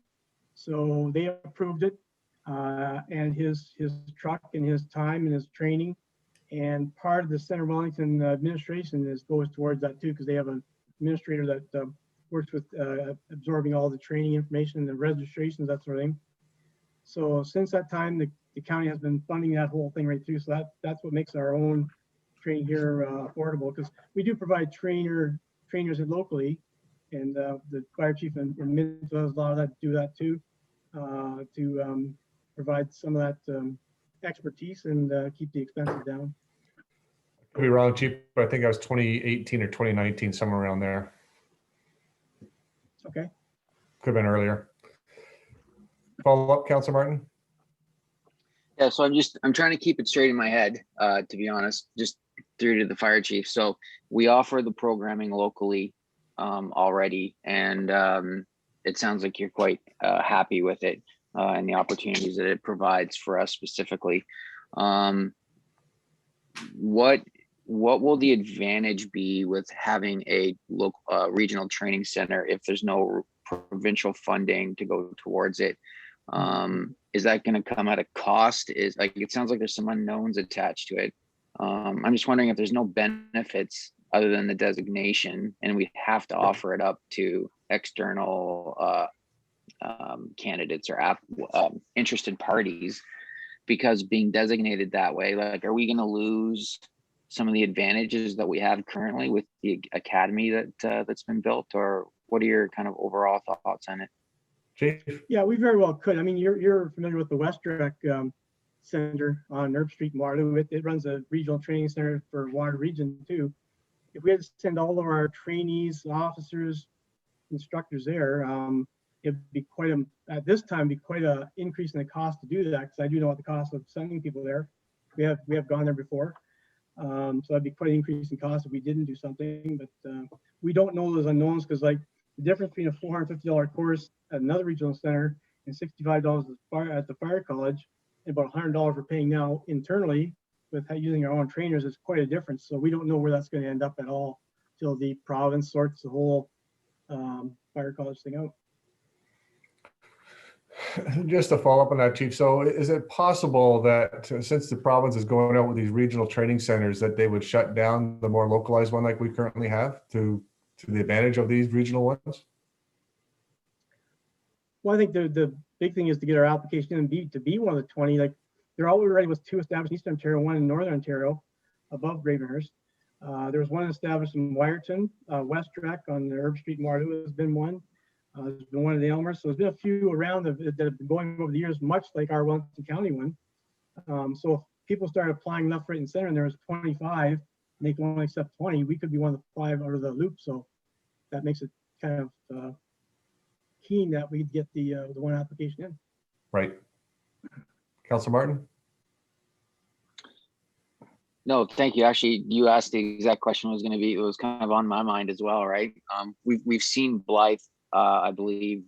S12: So they approved it, and his truck and his time and his training, and part of the Center Wellington administration goes towards that too, because they have an administrator that works with absorbing all the training information and the registrations, that sort of thing. So since that time, the county has been funding that whole thing right through. So that's what makes our own training here affordable, because we do provide trainers locally, and the fire chief in Minnesota does a lot of that, do that too, to provide some of that expertise and keep the expenses down.
S2: Could be wrong, Chief, but I think I was 2018 or 2019, somewhere around there.
S12: Okay.
S2: Could have been earlier. Follow up, Councilor Martin?
S8: Yeah, so I'm trying to keep it straight in my head, to be honest, just through to the fire chief. So we offer the programming locally already, and it sounds like you're quite happy with it and the opportunities that it provides for us specifically. What will the advantage be with having a local regional training center if there's no provincial funding to go towards it? Is that going to come at a cost? It sounds like there's some unknowns attached to it. I'm just wondering if there's no benefits other than the designation, and we have to offer it up to external candidates or interested parties, because being designated that way, like, are we going to lose some of the advantages that we have currently with the academy that's been built, or what are your kind of overall thoughts on it?
S2: Chief?
S12: Yeah, we very well could. I mean, you're familiar with the Westrec Center on Nerve Street in Waterloo. It runs a regional training center for Waterloo region too. If we had to send all of our trainees, officers, instructors there, it'd be at this time, quite a increase in the cost to do that, because I do know what the cost of sending people there. We have gone there before. So that'd be quite an increase in cost if we didn't do something, but we don't know those unknowns, because like the difference between a $450 course at another regional center and $65 at the fire college, and about $100 we're paying now internally with using our own trainers, is quite a difference. So we don't know where that's going to end up at all. till the province sorts the whole fire college thing out.
S2: Just to follow up on that, Chief. So is it possible that since the province is going out with these regional training centers, that they would shut down the more localized one like we currently have to the advantage of these regional ones?
S12: Well, I think the big thing is to get our application in to be one of the 20. Like there already was 2 established in Eastern Ontario, 1 in Northern Ontario, above Gravenhurst. There was 1 established in Wyerton, West Trek on the Herb Street in Waterloo. There's been 1. There's been 1 in the Elmer. So there's been a few around that have been going over the years, much like our Wellington County one. So if people started applying left, right, and center, and there was 25, and they can only accept 20, we could be one of the 5 out of the loop. So that makes it kind of keen that we'd get the 1 application in.
S2: Right. Councilor Martin?
S8: No, thank you. Actually, you asked the exact question was going to be, it was kind of on my mind as well, right? We've seen Blythe, I believe,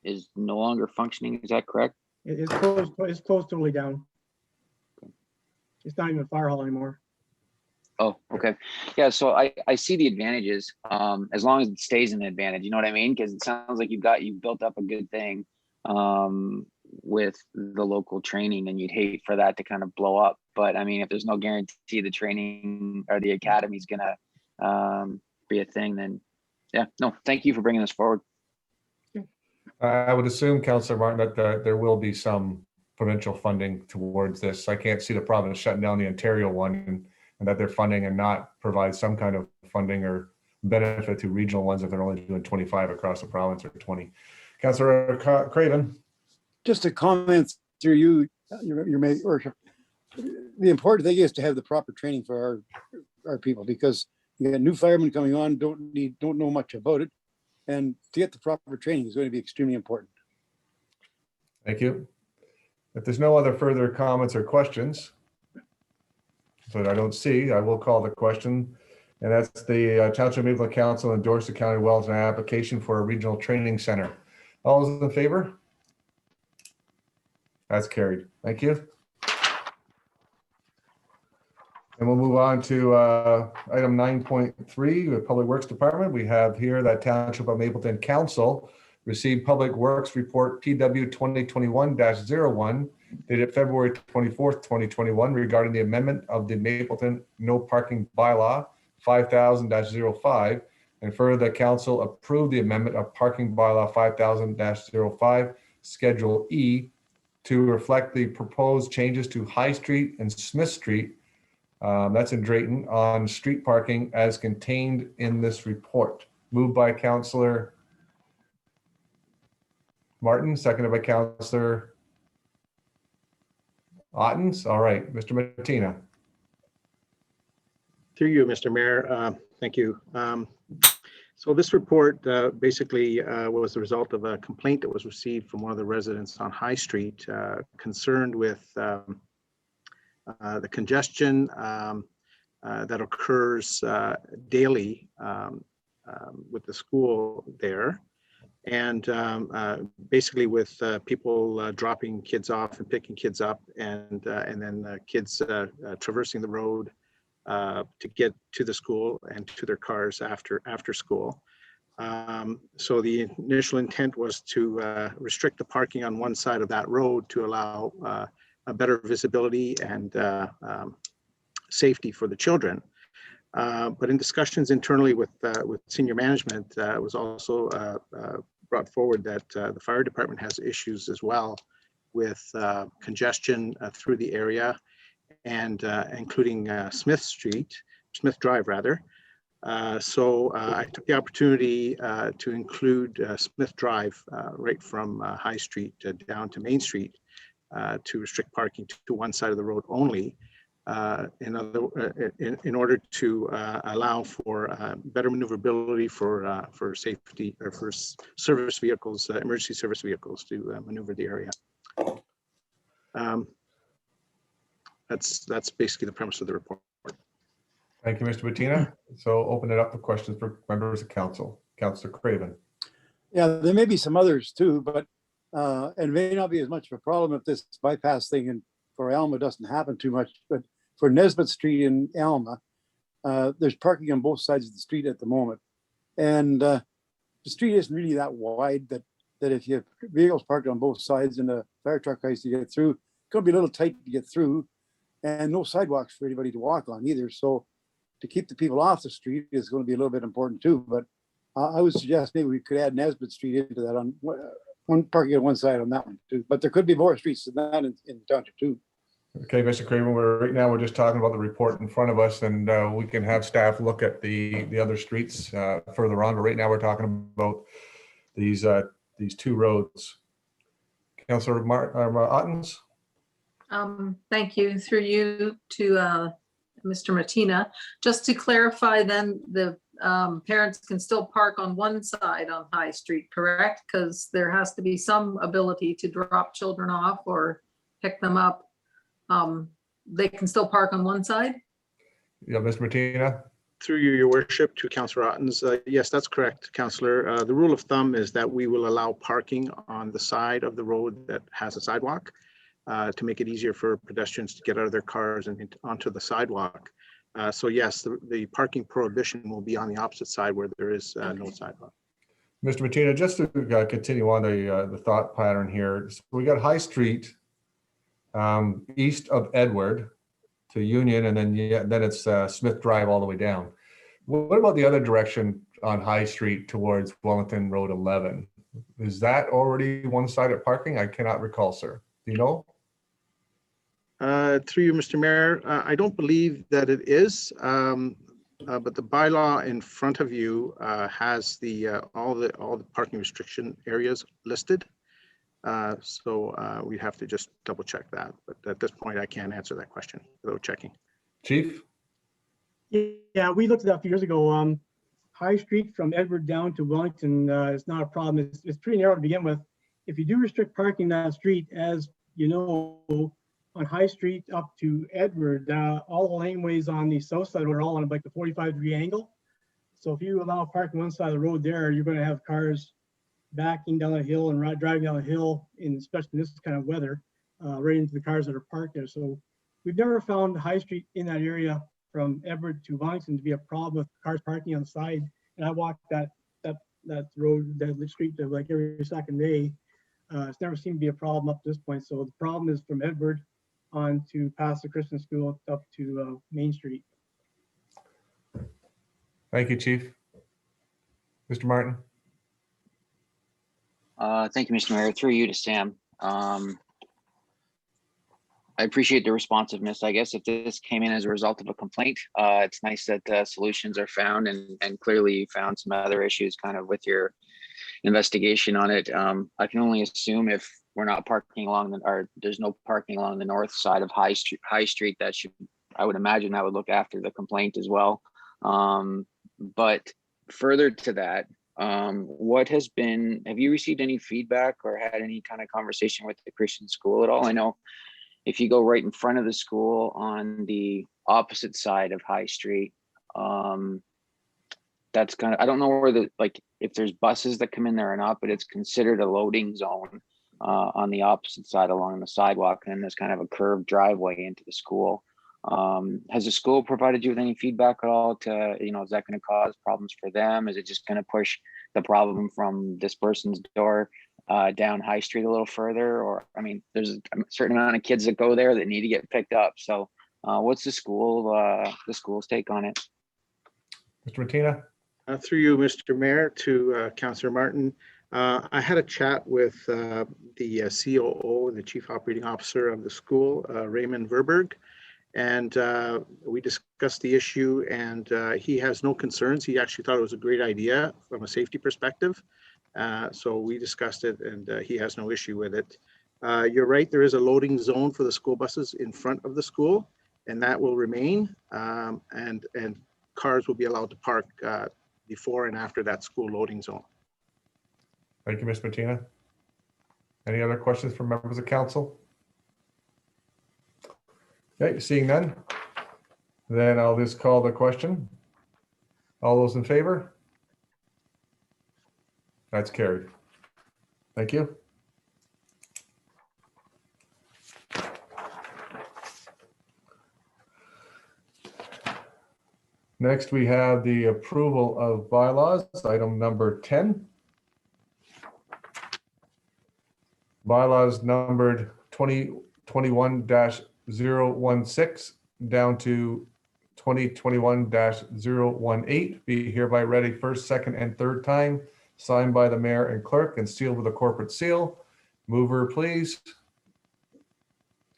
S8: is no longer functioning. Is that correct?
S12: It's closed. It's closed totally down. It's not even a fire hall anymore.
S8: Oh, okay. Yeah, so I see the advantages, as long as it stays an advantage, you know what I mean? Because it sounds like you've built up a good thing with the local training, and you'd hate for that to kind of blow up. But I mean, if there's no guarantee the training or the academy is gonna be a thing, then yeah, no, thank you for bringing this forward.
S2: I would assume, Councilor Martin, that there will be some provincial funding towards this. I can't see the province shutting down the Ontario one and that they're funding and not provide some kind of funding or benefit to regional ones if they're only doing 25 across the province or 20. Councilor Craven.
S4: Just a comment through you, your worship. The important thing is to have the proper training for our people, because you got new firemen coming on, don't know much about it, and to get the proper training is going to be extremely important.
S2: Thank you. If there's no other further comments or questions, but I don't see, I will call the question. And that's the Township of Mapleton Council endorsed the County of Wellington application for a regional training center. All those in favor? That's carried. Thank you. And we'll move on to item 9.3, the Public Works Department. We have here that Township of Mapleton Council received Public Works Report PW 2021-01 dated February 24th, 2021 regarding the amendment of the Mapleton No Parking Bylaw 5000-05, and further the council approved the amendment of Parking Bylaw 5000-05 Schedule E to reflect the proposed changes to High Street and Smith Street, that's in Drayton, on street parking as contained in this report. Moved by Councillor Martin, seconded by Councillor Ottens. All right, Mr. Mattina.
S11: Through you, Mr. Mayor. Thank you. So this report basically was the result of a complaint that was received from one of the residents on High Street concerned with the congestion that occurs daily with the school there. And basically with people dropping kids off and picking kids up, and then kids traversing the road to get to the school and to their cars after school. So the initial intent was to restrict the parking on one side of that road to allow a better visibility and safety for the children. But in discussions internally with senior management, it was also brought forward that the fire department has issues as well with congestion through the area, and including Smith Drive rather. So I took the opportunity to include Smith Drive right from High Street down to Main Street to restrict parking to one side of the road only, in order to allow for better maneuverability for safety, or for service vehicles, emergency service vehicles to maneuver the area. That's basically the premise of the report.
S2: Thank you, Mr. Bettina. So open it up for questions for members of council. Councillor Craven.
S4: Yeah, there may be some others too, but it may not be as much of a problem if this bypass thing for Alma doesn't happen too much. But for Nesbitt Street in Alma, there's parking on both sides of the street at the moment. And the street isn't really that wide that if you have vehicles parked on both sides and a fire truck has to get through, it's going to be a little tight to get through, and no sidewalks for anybody to walk on either. So to keep the people off the street is going to be a little bit important too. But I would suggest maybe we could add Nesbitt Street into that on one parking on one side on that one too. But there could be more streets than that in the township too.
S2: Okay, Mr. Craven, right now we're just talking about the report in front of us, and we can have staff look at the other streets further on. But right now we're talking about these two roads. Councillor Ottens?
S7: Thank you. Through you to Mr. Martina. Just to clarify then, the parents can still park on one side on High Street, correct? Because there has to be some ability to drop children off or pick them up. They can still park on one side?
S2: Yeah, Mr. Martina?
S11: Through you, your worship, to Councillor Ottens. Yes, that's correct, Councillor. The rule of thumb is that we will allow parking on the side of the road that has a sidewalk to make it easier for pedestrians to get out of their cars and onto the sidewalk. So yes, the parking prohibition will be on the opposite side where there is no sidewalk.
S2: Mr. Martina, just to continue on the thought pattern here. So we got High Street east of Edward to Union, and then it's Smith Drive all the way down. What about the other direction on High Street towards Wellington Road 11? Is that already one-sided parking? I cannot recall, sir. Do you know?
S11: Through you, Mr. Mayor, I don't believe that it is, but the bylaw in front of you has all the parking restriction areas listed. So we have to just double check that. But at this point, I can't answer that question without checking.
S2: Chief?
S12: Yeah, we looked at that a few years ago. High Street from Edward down to Wellington is not a problem. It's pretty narrow to begin with. If you do restrict parking on that street, as you know, on High Street up to Edward, all the laneways on the south side are all on like the 45-degree angle. So if you allow parking one side of the road there, you're going to have cars backing down the hill and driving down the hill, especially in this kind of weather, right into the cars that are parked there. So we've never found High Street in that area from Everett to Wellington to be a problem with cars parking on the side. And I walk that road, that street like every second day. It's never seemed to be a problem up to this point. So the problem is from Edward on to past the Christian school up to Main Street.
S2: Thank you, Chief. Mr. Martin?
S8: Thank you, Mr. Mayor. Through you to Sam. I appreciate the responsiveness. I guess if this came in as a result of a complaint, it's nice that solutions are found, and clearly you found some other issues kind of with your investigation on it. I can only assume if we're not parking along or there's no parking along the north side of High Street, that should, I would imagine that would look after the complaint as well. But further to that, have you received any feedback or had any kind of conversation with the Christian school at all? I know if you go right in front of the school on the opposite side of High Street, that's kind of, I don't know where if there's buses that come in there or not, but it's considered a loading zone on the opposite side along the sidewalk. And there's kind of a curved driveway into the school. Has the school provided you with any feedback at all to, is that going to cause problems for them? Is it just going to push the problem from this person's door down High Street a little further? Or, I mean, there's a certain amount of kids that go there that need to get picked up. So what's the school's take on it?
S2: Mr. Martina?
S11: Through you, Mr. Mayor, to Councillor Martin. I had a chat with the COO, the Chief Operating Officer of the school, Raymond Verberg, and we discussed the issue, and he has no concerns. He actually thought it was a great idea from a safety perspective. So we discussed it, and he has no issue with it. You're right, there is a loading zone for the school buses in front of the school, and that will remain, and cars will be allowed to park before and after that school loading zone.
S2: Thank you, Ms. Martina. Any other questions from members of council? Okay, seeing none, then I'll just call the question. All those in favor? That's carried. Thank you. Next, we have the approval of bylaws, item number 10. Bylaws numbered 2021-016 down to 2021-018 be hereby read first, second, and third time, signed by the mayor and clerk and sealed with a corporate seal. Mover, please.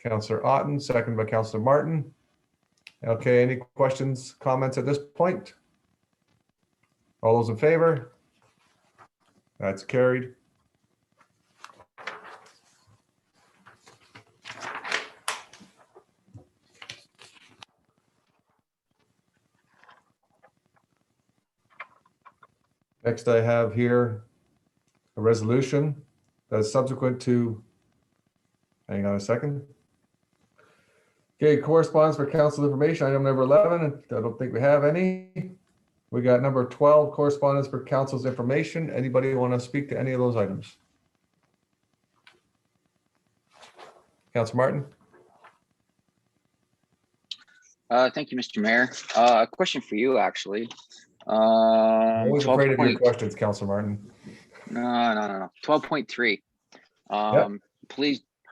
S2: Councillor Otten, second by Councillor Martin. Okay, any questions, comments at this point? All those in favor? That's carried. Next, I have here a resolution that's subsequent to, hang on a second. Okay, correspondence for council information, item number 11. I don't think we have any. We got number 12, correspondence for council's information. Anybody want to speak to any of those items? Councilor Martin?
S8: Thank you, Mr. Mayor. A question for you, actually.
S2: I'm always afraid of your
S8: 12
S2: questions, Councilor Martin.
S8: No. 12.3.
S2: Yep.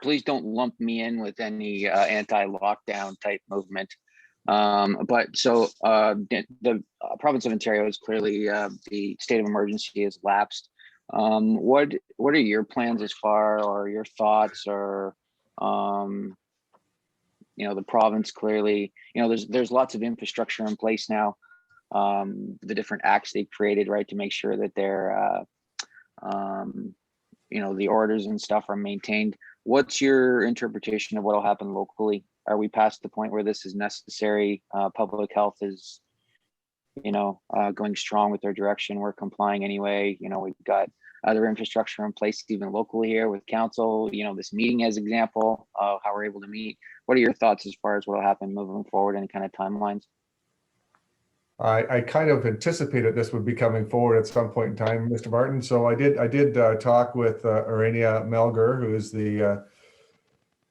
S8: Please don't lump me in with any anti-lockdown type movement. But so the province of Ontario is clearly the state of emergency has lapsed. What are your plans as far, or your thoughts, or the province clearly, there's lots of infrastructure in place now. The different acts they've created, right, to make sure that they're the orders and stuff are maintained. What's your interpretation of what will happen locally? Are we past the point where this is necessary? Public health is, going strong with their direction. We're complying anyway. We've got other infrastructure in place, even locally here with council, this meeting as example of how we're able to meet. What are your thoughts as far as what will happen moving forward, and kind of timelines?
S2: I kind of anticipated this would be coming forward at some point in time, Mr. Martin. So I did talk with Arania Melger, who is the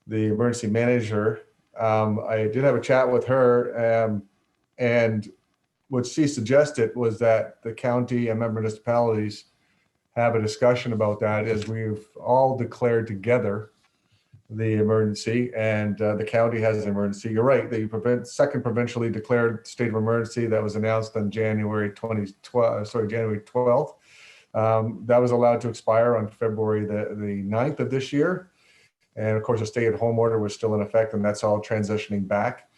S2: emergency manager. I did have a chat with her, and what she suggested was that the county and member municipalities have a discussion about that, as we've all declared together the emergency, and the county has an emergency. You're right, the second provincially declared state of emergency that was announced on January 12th. That was allowed to expire on February the 9th of this year. And of course, a stay-at-home order was still in effect, and that's all transitioning back.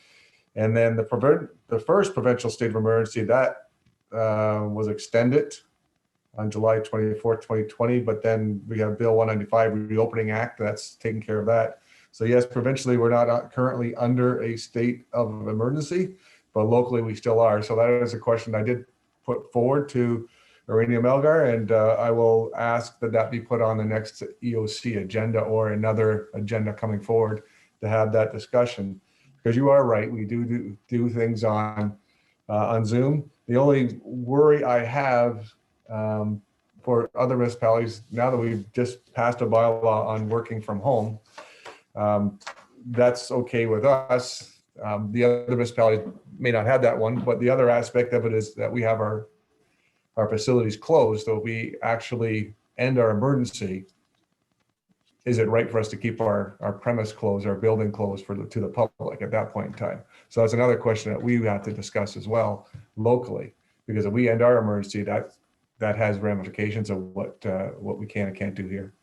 S2: And then the first provincial state of emergency that was extended on July 24th, 2020, but then we have Bill 195 Reopening Act that's taking care of that. So yes, provincially, we're not currently under a state of emergency, but locally we still are. So that is a question I did put forward to Arania Melgar, and I will ask that be put on the next EOC agenda or another agenda coming forward to have that discussion. Because you are right, we do things on Zoom. The only worry I have for other municipalities, now that we've just passed a bylaw on working from home, that's okay with us. The other municipalities may not have that one, but the other aspect of it is that we have our facilities closed. So if we actually end our emergency, is it right for us to keep our premise closed, our building closed to the public at that point in time? So that's another question that we have to discuss as well locally, because if we end our emergency, that has ramifications of what we can and can't do here.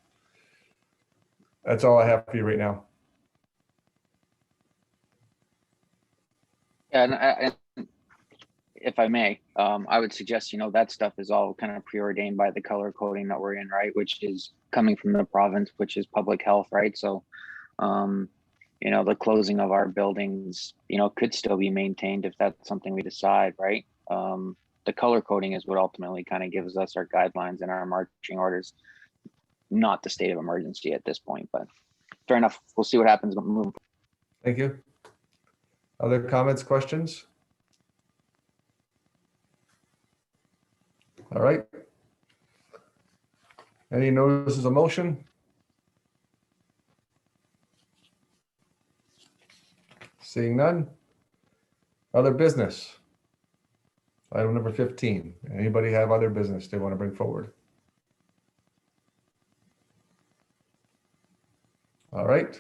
S2: That's all I have for you right now.
S8: Yeah, and if I may, I would suggest, that stuff is all kind of preordained by the color coding that we're in, right? Which is coming from the province, which is public health, right? So, the closing of our buildings, could still be maintained if that's something we decide, right? The color coding is what ultimately kind of gives us our guidelines and our marching orders, not the state of emergency at this point, but fair enough. We'll see what happens.
S2: Thank you. Other comments, questions? All right. Any notices of motion? Seeing none. Other business? Item number 15. Anybody have other business they want to bring forward? All right.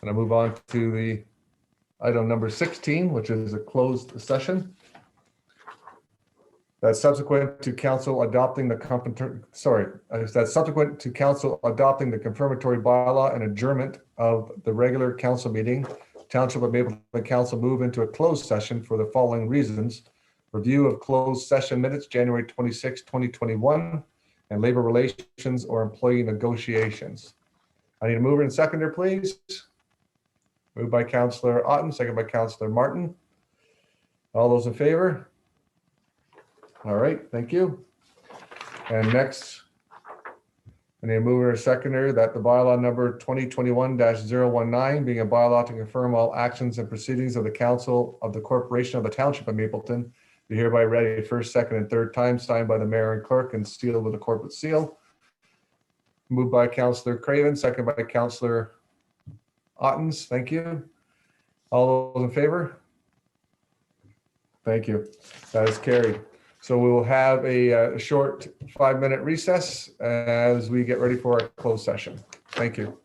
S2: And I move on to the item number 16, which is a closed session. That's subsequent to council adopting the confirmatory bylaw and adjournment of the regular council meeting. Township of Mapleton Council move into a closed session for the following reasons: review of closed session minutes, January 26, 2021, and labor relations or employee negotiations. I need a mover and seconder, please. Moved by Councillor Otten, second by Councillor Martin. All those in favor? All right, thank you. And next, I need a mover and seconder that the bylaw number 2021-019, being a bylaw to confirm all actions and proceedings of the council of the corporation of the Township of Mapleton, be hereby read a first, second, and third time, signed by the mayor and clerk and sealed with a corporate seal. Moved by Councillor Craven, second by Councillor Ottens. Thank you. All those in favor? Thank you. That is carried. So we will have a short 5-minute recess as we get ready for our closed session. Thank you.